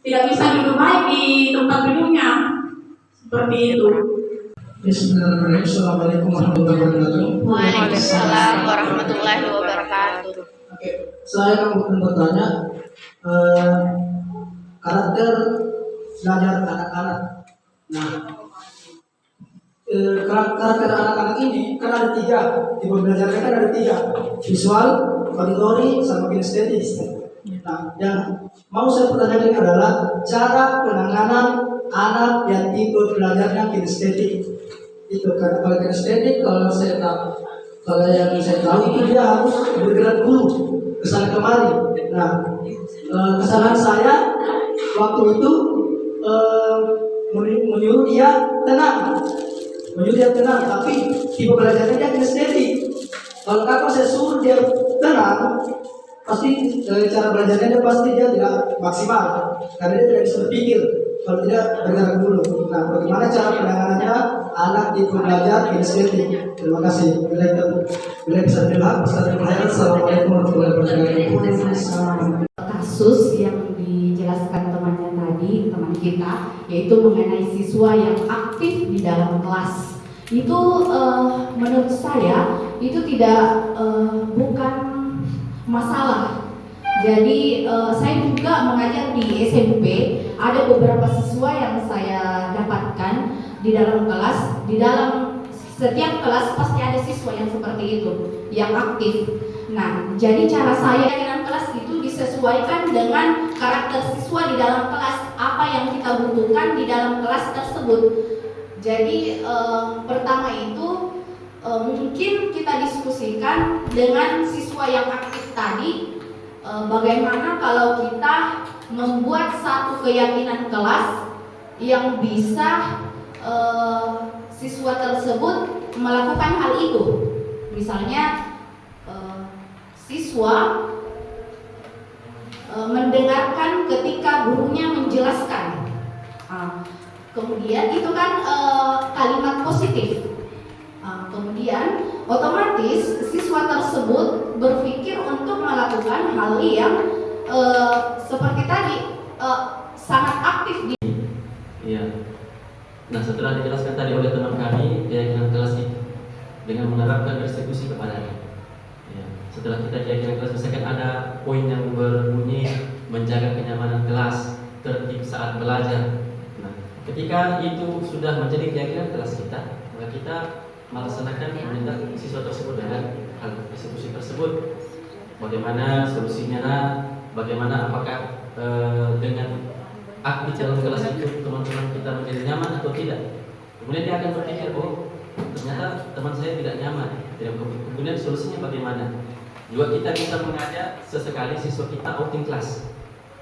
Speaker 3: tidak bisa duduk baik di tempat duduknya, seperti itu.
Speaker 5: Bismillahirrahmanirrahim. Assalamualaikum warahmatullahi wabarakatuh.
Speaker 8: Waalaikumsalam warahmatullahi wabarakatuh.
Speaker 5: Oke, saya akan bertanya karakter belajar anak-anak. Nah, karakter anak-anak ini kan ada tiga, tipe belajarnya kan ada tiga: visual, auditory, sama kinestetis. Nah, yang mau saya pertanyakan adalah cara penanganan anak yang tipe belajarnya kinestetik. Itu karena kalau kinestetik, kalau yang saya tahu itu dia harus bergerak dulu kesana kemari. Nah, kesalahan saya waktu itu menyuruh dia tenang, tapi tipe belajarnya dia kinestetik. Kalau kakak saya suruh dia tenang, pasti cara belajarnya dia pasti dia tidak maksimal, karena dia tidak bisa berpikir kalau tidak bergerak dulu. Nah, bagaimana cara penanganannya anak tipe belajar kinestetik? Terima kasih. Bila bisa bilang, Assalamualaikum warahmatullahi wabarakatuh.
Speaker 3: Kasus yang dijelaskan temannya tadi, teman kita, yaitu mengenai siswa yang aktif di dalam kelas. Itu menurut saya itu tidak bukan masalah. Jadi saya juga mengajar di SMP, ada beberapa siswa yang saya dapatkan di dalam kelas. Di dalam setiap kelas pasti ada siswa yang seperti itu, yang aktif. Nah, jadi cara saya dengan kelas itu disesuaikan dengan karakter siswa di dalam kelas, apa yang kita butuhkan di dalam kelas tersebut. Jadi pertama itu mungkin kita diskusikan dengan siswa yang aktif tadi, bagaimana kalau kita membuat satu keyakinan kelas yang bisa siswa tersebut melakukan hal itu. Misalnya siswa mendengarkan ketika gurunya menjelaskan. Kemudian itu kan kalimat positif. Kemudian otomatis siswa tersebut berpikir untuk melakukan hal yang seperti tadi sangat aktif di.
Speaker 6: Iya. Nah, setelah dijelaskan tadi oleh teman kami keyakinan kelas itu dengan menerapkan persekusi kepadanya. Ya. Setelah kita keyakinan kelas, misalkan ada poin yang berbunyi menjaga kenyamanan kelas, tertib saat belajar. Nah, ketika itu sudah menjadi keyakinan kelas kita, maka kita melaksanakan meminta siswa tersebut dengan hal persekusi tersebut. Bagaimana solusinya? Bagaimana apakah dengan aktif dalam kelas itu teman-teman kita menjadi nyaman atau tidak? Kemudian dia akan berpikir, oh ternyata teman saya tidak nyaman. Kemudian solusinya bagaimana? Juga kita bisa mengajak sesekali siswa kita outing kelas,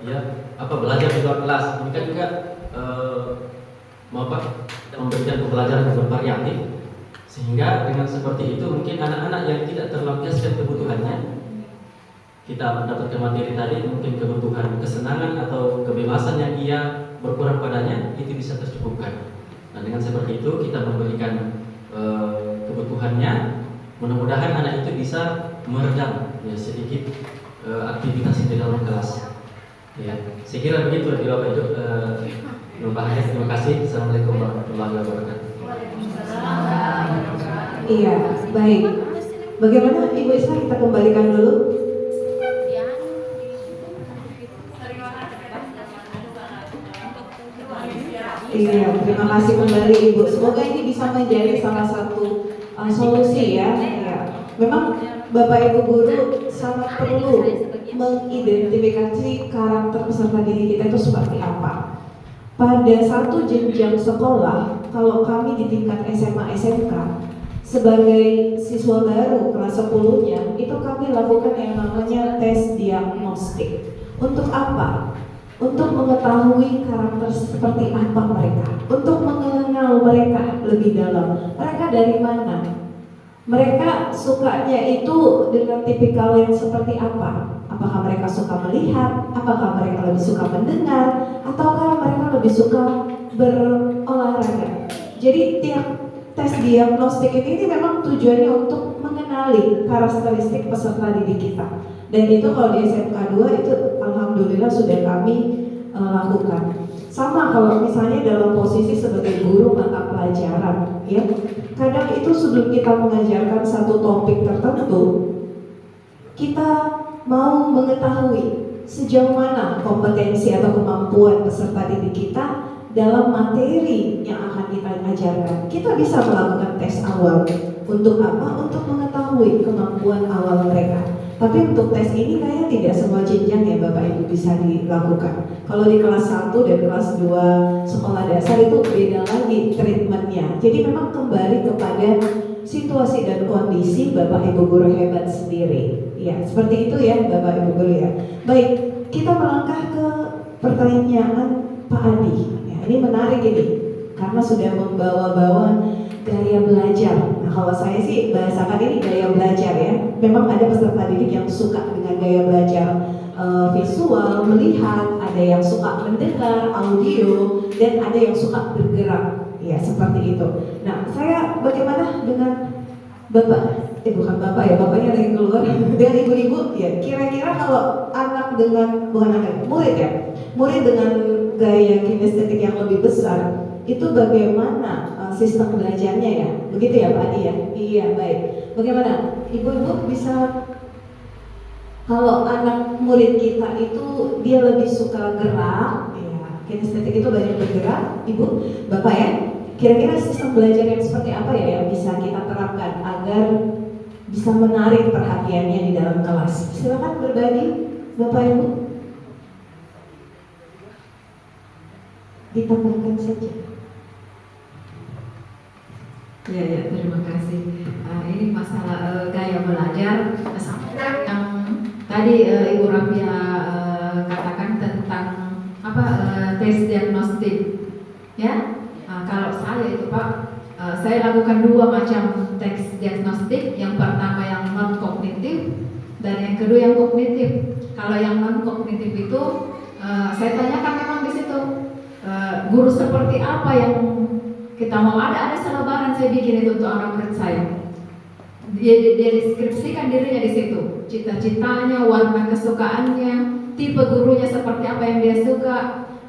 Speaker 6: ya, belajar di luar kelas. Ini kan juga memberikan pembelajaran yang bervariatif, sehingga dengan seperti itu mungkin anak-anak yang tidak terlampiaskan kebutuhannya, kita mendapatkan materi tadi, mungkin kebutuhan kesenangan atau kebebasan yang ia berkurang padanya itu bisa tercukupkan. Nah, dengan seperti itu kita memberikan kebutuhannya, mudah-mudahan anak itu bisa meredam ya sedikit aktivitas di dalam kelas. Ya, saya kira begitu dari Bapak Ibu. Membahas. Terima kasih. Assalamualaikum warahmatullahi wabarakatuh.
Speaker 1: Iya, baik. Bagaimana Ibu Isma, kita kembalikan dulu. Iya, terima kasih kembali Ibu. Semoga ini bisa menjadi salah satu solusi ya. Ya. Memang Bapak Ibu guru sangat perlu mengidentifikasi karakter peserta didik kita itu seperti apa. Pada satu jenjang sekolah, kalau kami di tingkat SMA SMK sebagai siswa baru kelas 10-nya, itu kami lakukan yang namanya tes diagnostik. Untuk apa? Untuk mengetahui karakter seperti apa mereka, untuk mengenal mereka lebih dalam. Mereka dari mana? Mereka sukanya itu dengan tipikal yang seperti apa? Apakah mereka suka melihat? Apakah mereka lebih suka mendengar? Ataukah mereka lebih suka berolahraga? Jadi tiap tes diagnostik ini memang tujuannya untuk mengenali karakteristik peserta didik kita. Dan itu kalau di SMK 2 itu alhamdulillah sudah kami lakukan. Sama kalau misalnya dalam posisi sebagai guru mata pelajaran, ya. Kadang itu sebelum kita mengajarkan satu topik tertentu, kita mau mengetahui sejauh mana kompetensi atau kemampuan peserta didik kita dalam materi yang akan kita ajarkan. Kita bisa melakukan tes awal. Untuk apa? Untuk mengetahui kemampuan awal mereka. Tapi untuk tes ini kayaknya tidak semua jenjang ya Bapak Ibu bisa dilakukan. Kalau di kelas 1 dan kelas 2 sekolah dasar itu beda lagi treatmentnya. Jadi memang kembali kepada situasi dan kondisi Bapak Ibu guru hebat sendiri. Ya, seperti itu ya Bapak Ibu guru ya. Baik, kita melangkah ke pertanyaan Pak Adi. Ya, ini menarik ini karena sudah membawa-bawa gaya belajar. Nah, kalau saya sih bahasakan ini gaya belajar ya. Memang ada peserta didik yang suka dengan gaya belajar visual, melihat, ada yang suka mendengar, audio, dan ada yang suka bergerak. Ya, seperti itu. Nah, saya bagaimana dengan Bapak? Bukan Bapak ya, Bapaknya lagi keluar. Dengan ibu-ibu, ya kira-kira kalau anak dengan, bukan anak, murid ya, murid dengan gaya kinestetik yang lebih besar, itu bagaimana sistem belajarnya ya? Begitu ya Pak Adi ya? Iya, baik. Bagaimana? Ibu-ibu bisa, kalau anak murid kita itu dia lebih suka gerak, ya, kinestetik itu banyak bergerak, Ibu, Bapak ya? Kira-kira sistem belajar yang seperti apa ya yang bisa kita terapkan agar bisa menarik perhatiannya di dalam kelas? Silakan berbagi, Bapak Ibu. Ditambahkan saja.
Speaker 4: Ya, terima kasih. Ini masalah gaya belajar sama yang tadi Ibu Rafia katakan tentang tes diagnostik. Ya, kalau saya itu Pak, saya lakukan 2 macam tes diagnostik. Yang pertama yang non kognitif dan yang kedua yang kognitif. Kalau yang non kognitif itu saya tanyakan memang di situ guru seperti apa yang kita mau. Ada selebaran saya bikin itu untuk anak murid saya. Dia deskripsikan dirinya di situ, cita-citanya, warna kesukaannya, tipe gurunya seperti apa yang dia suka,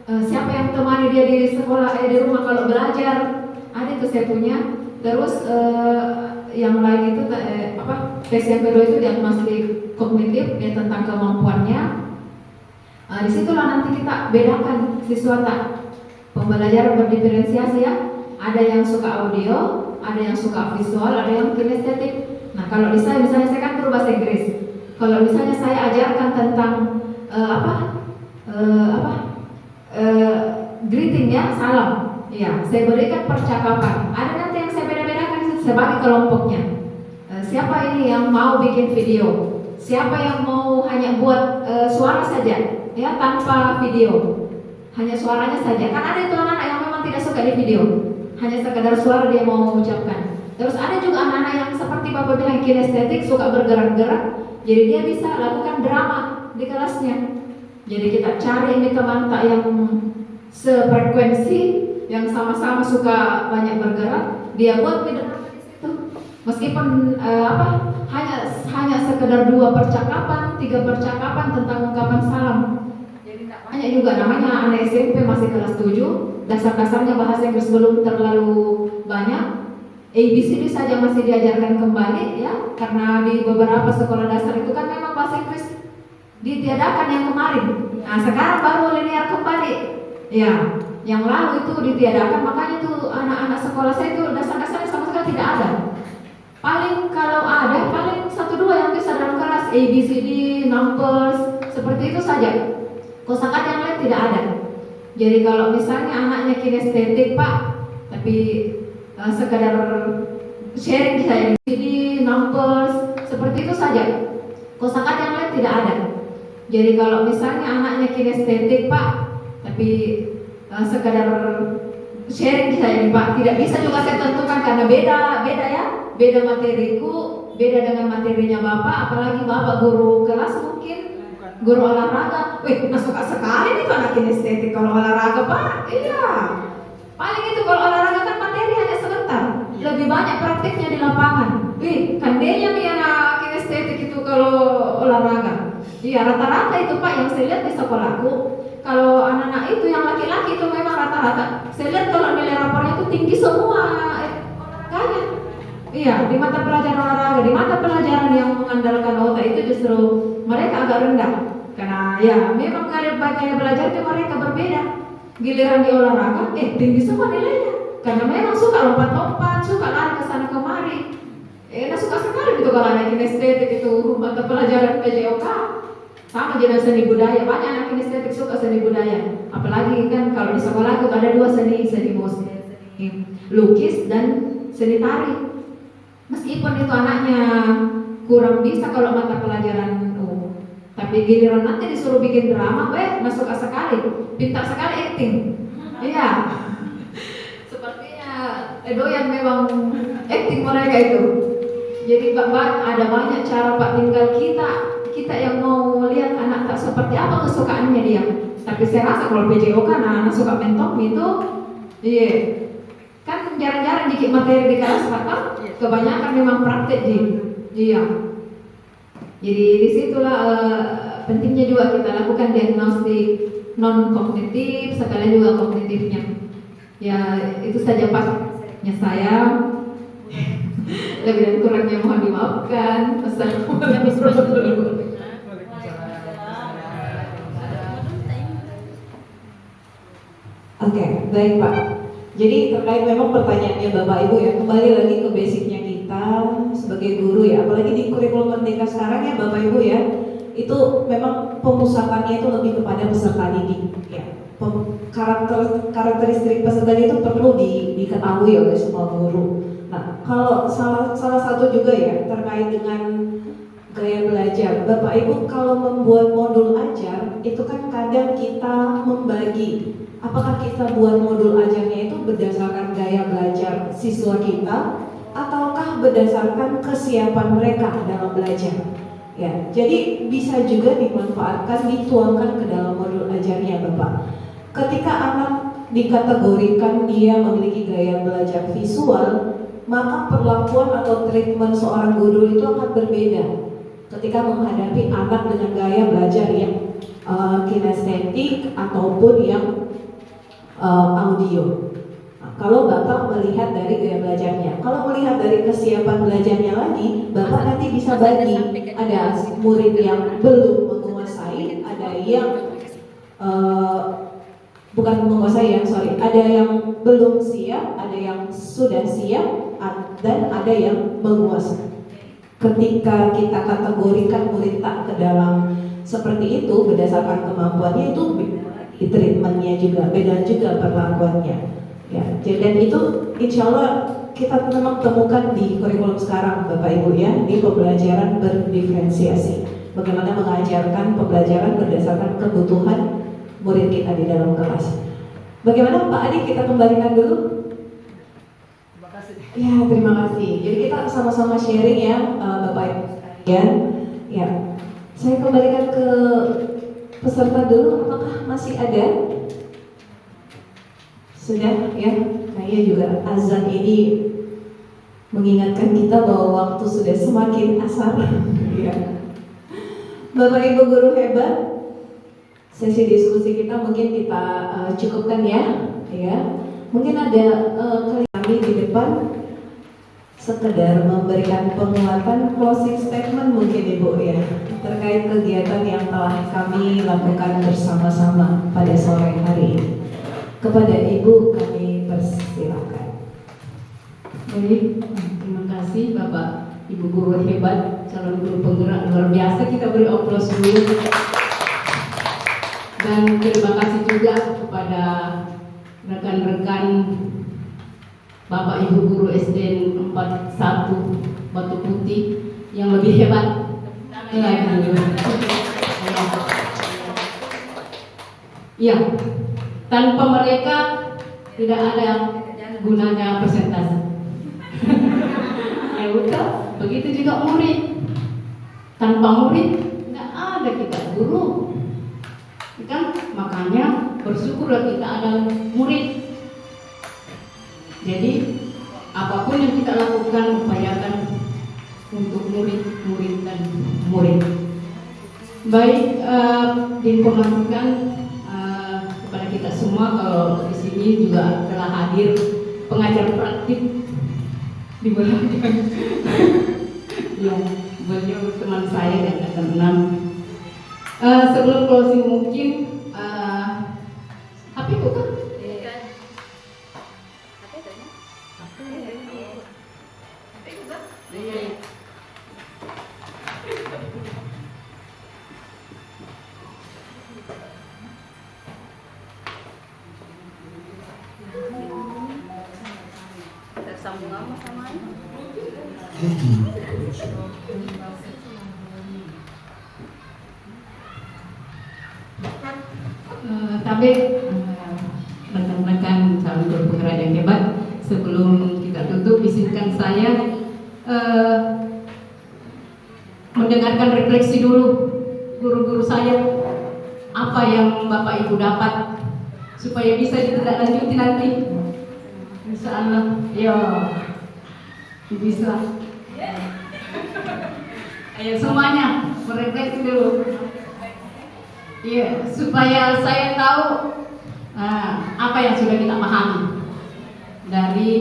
Speaker 4: siapa yang temani dia di sekolah, di rumah kalau belajar. Ada itu saya punya. Terus yang lain itu tes yang kedua itu diagnostik kognitif ya, tentang kemampuannya. Disitulah nanti kita bedakan siswa tak. Pembelajaran berdiferensiasi ya. Ada yang suka audio, ada yang suka visual, ada yang kinestetik. Nah, kalau misalnya saya kan guru bahasa Inggris. Kalau misalnya saya ajarkan tentang greeting ya, salam. Ya, saya berikan percakapan. Ada nanti yang saya beda-bedakan saya bagi kelompoknya. Siapa ini yang mau bikin video? Siapa yang mau hanya buat suara saja, ya tanpa video, hanya suaranya saja? Kan ada itu anak-anak yang memang tidak suka di video, hanya sekadar suara dia mau mengucapkan. Terus ada juga anak-anak yang seperti Bapak bilang kinestetik, suka bergerak-gerak, jadi dia bisa lakukan drama di kelasnya. Jadi kita cari ini teman tak yang sefrekuensi, yang sama-sama suka banyak bergerak, dia buat drama di situ. Meskipun hanya sekedar 2 percakapan, 3 percakapan tentang ungkapan salam. Hanya juga namanya anak SMP masih kelas 7, dasar-dasarnya bahasa Inggris belum terlalu banyak. ABCD saja masih diajarkan kembali ya, karena di beberapa sekolah dasar itu kan memang bahasa Inggris ditiadakan yang kemarin. Nah, sekarang baru linear kembali. Ya, yang lalu itu ditiadakan, makanya tuh anak-anak sekolah saya itu dasar-dasarnya sama sekali tidak ada. Paling kalau ada, paling 1-2 yang bisa dalam kelas, ABCD, numbers, seperti itu saja. Kosakata yang lain tidak ada. Jadi kalau misalnya anaknya kinestetik Pak, tapi sekadar sharing saja, ABCD, numbers, seperti itu saja. Kosakata yang lain tidak ada. Jadi kalau misalnya anaknya kinestetik Pak, tapi sekadar sharing saja Pak, tidak bisa juga saya tentukan karena beda ya. Beda materiku, beda dengan materinya Bapak, apalagi Bapak guru kelas mungkin, guru olahraga. Wih, suka sekali nih anak kinestetik kalau olahraga Pak. Iya. Paling itu kalau olahraga kan materi hanya sebentar, lebih banyak praktiknya di lapangan. Wih, kandenya nih anak kinestetik itu kalau olahraga. Iya, rata-rata itu Pak yang saya lihat di sekolahku. Kalau anak-anak itu yang laki-laki itu memang rata-rata. Saya lihat kalau nilai rapornya itu tinggi semua olahraganya. Iya, di mata pelajaran olahraga, di mata pelajaran yang mengandalkan otak itu justru mereka agak rendah. Karena ya memang gaya belajar itu mereka berbeda. Giliran di olahraga, tinggi semua nilainya. Karena memang suka lompat-lompat, suka lari ke sana kemari. Suka sekali gitu kalau anak kinestetik itu mata pelajaran PJOK. Sama jadi seni budaya, banyak anak kinestetik suka seni budaya. Apalagi kan kalau di sekolah itu ada 2 seni musik, seni lukis dan seni tari. Meskipun itu anaknya kurang bisa kalau mata pelajaran tapi giliran nanti disuruh bikin drama, masuk sekali, pintar sekali acting. Iya. Sepertinya doyan memang acting mereka itu. Jadi ada banyak cara Pak, tinggal kita yang mau lihat anak tak seperti apa kesukaannya dia. Tapi saya rasa kalau PJO kan anak suka mentok itu, iya. Kan jarang-jarang dikit materi di kelas Pak, kebanyakan memang praktek iya. Jadi disitulah pentingnya juga kita lakukan diagnostik non kognitif sekalian juga kognitifnya. Ya itu saja Pak-nya saya. Lebih dan kurangnya mohon dimaafkan. Assalamualaikum.
Speaker 1: Oke, baik Pak. Jadi terkait memang pertanyaannya Bapak Ibu ya, kembali lagi ke basicnya kita sebagai guru ya, apalagi di kurikulum merdeka sekarang ya Bapak Ibu ya, itu memang pemusatannya itu lebih kepada peserta didik ya. Karakteristik peserta didik itu perlu diketahui oleh semua guru. Nah, kalau salah satu juga ya terkait dengan gaya belajar, Bapak Ibu kalau membuat modul ajar itu kan kadang kita membagi. Apakah kita buat modul ajarnya itu berdasarkan gaya belajar siswa kita ataukah berdasarkan kesiapan mereka dalam belajar? Ya, jadi bisa juga dimanfaatkan, dituangkan ke dalam modul ajarnya Bapak. Ketika anak dikategorikan dia memiliki gaya belajar visual, maka perlakuan atau treatment seorang guru itu akan berbeda ketika menghadapi anak dengan gaya belajar yang kinestetik ataupun yang audio. Nah, kalau Bapak melihat dari gaya belajarnya, kalau melihat dari kesiapan belajarnya lagi, Bapak nanti bisa bagi. Ada murid yang belum menguasai, ada yang bukan menguasai ada yang belum siap, ada yang sudah siap, dan ada yang menguasai. Ketika kita kategorikan murid tak ke dalam seperti itu berdasarkan kemampuannya itu di treatmentnya juga beda juga perlakuannya ya. Dan itu insya Allah kita temukan di kurikulum sekarang Bapak Ibu ya, di pembelajaran berdiferensiasi. Bagaimana mengajarkan pembelajaran berdasarkan kebutuhan murid kita di dalam kelas. Bagaimana Pak Adi, kita kembalikan dulu?
Speaker 2: Terima kasih.
Speaker 1: Ya, terima kasih. Jadi kita sama-sama sharing ya, Bapak Ibu sekalian. Ya, saya kembalikan ke peserta dulu. Apakah masih ada? Sudah ya, kayaknya juga azan ini mengingatkan kita bahwa waktu sudah semakin asar. Ya. Bapak Ibu guru hebat, sesi diskusi kita mungkin kita cukupkan ya. Mungkin ada kami di depan sekedar memberikan penguatan closing statement mungkin Ibu ya, terkait kegiatan yang telah kami lakukan bersama-sama pada sore hari ini. Kepada Ibu kami persilakan.
Speaker 4: Baik, terima kasih Bapak Ibu guru hebat, calon guru penggerak luar biasa. Kita beri aplaus dulu. Dan terima kasih juga kepada rekan-rekan Bapak Ibu guru SD 41 Batu Putih yang lebih hebat lagi. Ya, tanpa mereka tidak ada gunanya presentasi. Ya betul, begitu juga murid. Tanpa murid nggak ada kita guru. Kan makanya bersyukurlah kita ada murid. Jadi apapun yang kita lakukan upayakan untuk murid dan murid. Baik, diinformasikan kepada kita semua kalau di sini juga telah hadir pengajar praktik di belakang. Ya, beliau teman saya yang akan enam. Sebelum closing mungkin HP bukan?
Speaker 2: Tersambung sama
Speaker 4: Tapi rekan-rekan calon guru penggerak yang hebat, sebelum kita tutup izinkan saya mendengarkan refleksi dulu guru-guru saya, apa yang Bapak Ibu dapat supaya bisa ditindaklanjuti nanti. Insya Allah, ya bisa. Ayo semuanya merefleksi dulu. Iya, supaya saya tahu apa yang sudah kita pahami dari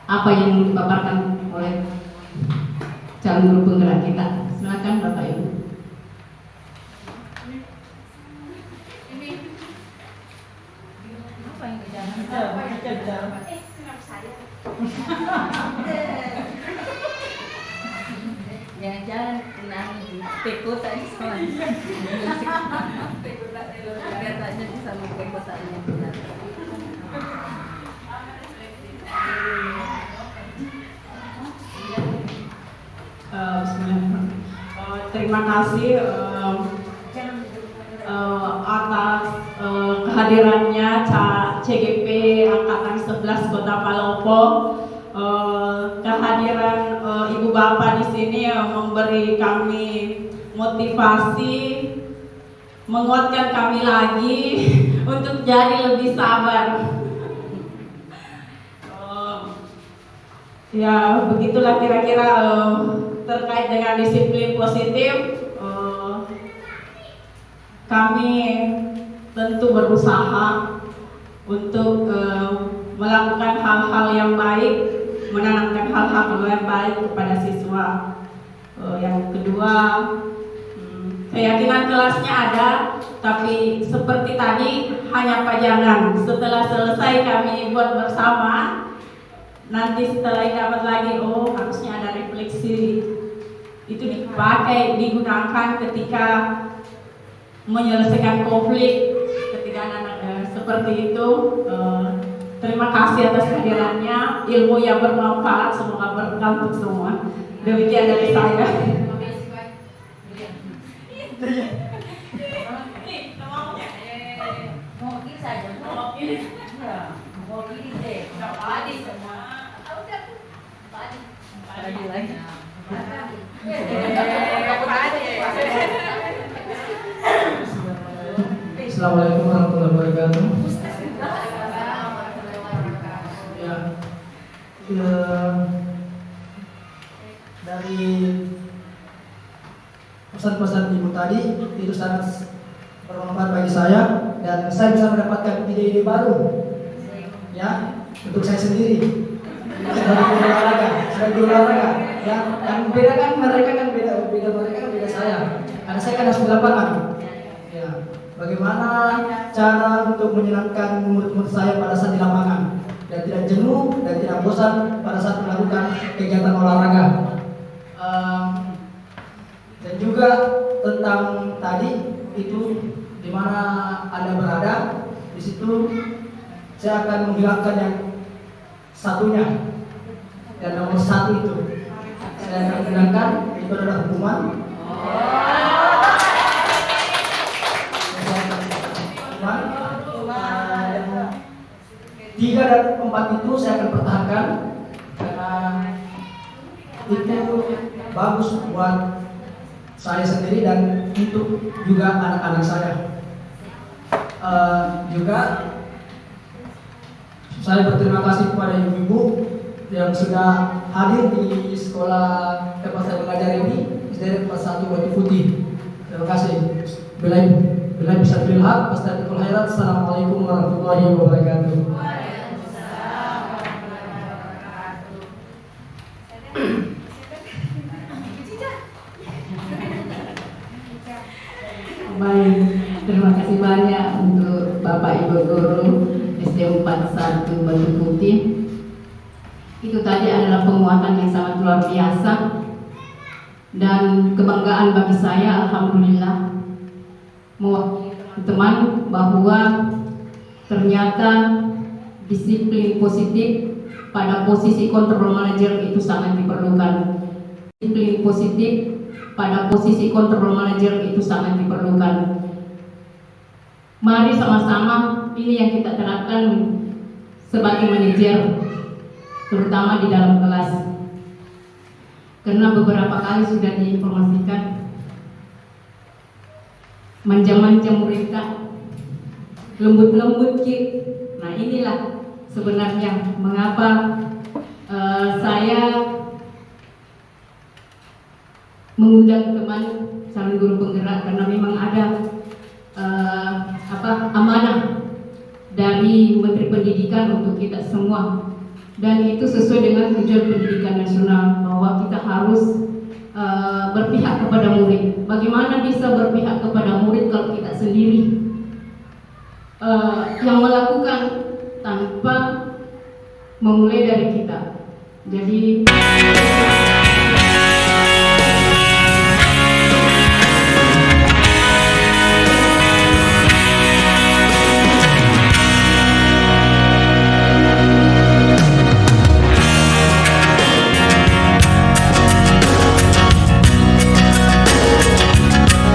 Speaker 4: apa yang dipaparkan oleh calon guru penggerak kita. Silakan Bapak Ibu.
Speaker 2: Jangan-jangan kena teko tadi sama. Teko tak biar tanya sama teko tanya benar.
Speaker 9: Terima kasih atas kehadirannya CGP Angkatan 11 Kota Palopo. Kehadiran Ibu Bapak di sini memberi kami motivasi, menguatkan kami lagi untuk jadi lebih sabar. Ya begitulah kira-kira terkait dengan disiplin positif. Kami tentu berusaha untuk melakukan hal-hal yang baik, menanamkan hal-hal yang baik kepada siswa. Yang kedua, keyakinan kelasnya ada, tapi seperti tadi hanya pajangan. Setelah selesai kami buat bersama, nanti setelah dapat lagi, oh harusnya ada refleksi. Itu dipakai, digunakan ketika menyelesaikan konflik, ketika anak-anak seperti itu. Terima kasih atas kehadirannya, ilmu yang bermanfaat, semoga berkah untuk semua. Demikian dari saya.
Speaker 5: Assalamualaikum warahmatullahi wabarakatuh. Dari pesan-pesan ibu tadi itu sangat bermanfaat bagi saya dan saya bisa mendapatkan ide-ide baru ya untuk saya sendiri. Saya berolahraga. Yang beda kan mereka kan beda saya. Karena saya kan harus di lapangan. Ya, bagaimana cara untuk menyenangkan murid-murid saya pada saat di lapangan dan tidak jenuh dan tidak bosan pada saat melakukan kegiatan olahraga. Dan juga tentang tadi itu di mana Anda berada, di situ saya akan menghilangkan yang satunya dan nomor satu itu saya akan menghilangkan itu adalah hukuman. Tiga dan empat itu saya akan pertahankan karena itu bagus buat saya sendiri dan untuk juga anak-anak saya. Juga saya berterima kasih kepada ibu-ibu yang sudah hadir di sekolah tempat saya mengajar ini, SD kelas 1 Batu Putih. Terima kasih. Bila bisa terlihat, Astagfirul khairat. Assalamualaikum warahmatullahi wabarakatuh.
Speaker 10: Baik, terima kasih banyak untuk Bapak Ibu Guru SD 41 Batu Putih. Itu tadi adalah penguatan yang sangat luar biasa dan kebanggaan bagi saya, alhamdulillah, mewakili teman bahwa ternyata disiplin positif pada posisi kontrol manajer itu sangat diperlukan. Disiplin positif pada posisi kontrol manajer itu sangat diperlukan. Mari sama-sama ini yang kita terapkan sebagai manajer, terutama di dalam kelas. Karena beberapa kali sudah diinformasikan manja-manja murid Kak, lembut-lembut Ki. Nah inilah sebenarnya mengapa saya mengundang teman calon guru penggerak, karena memang ada amanah dari Menteri Pendidikan untuk kita semua, dan itu sesuai dengan tujuan pendidikan nasional bahwa kita harus berpihak kepada murid. Bagaimana bisa berpihak kepada murid kalau kita sendiri yang melakukan tanpa memulai dari kita? Jadi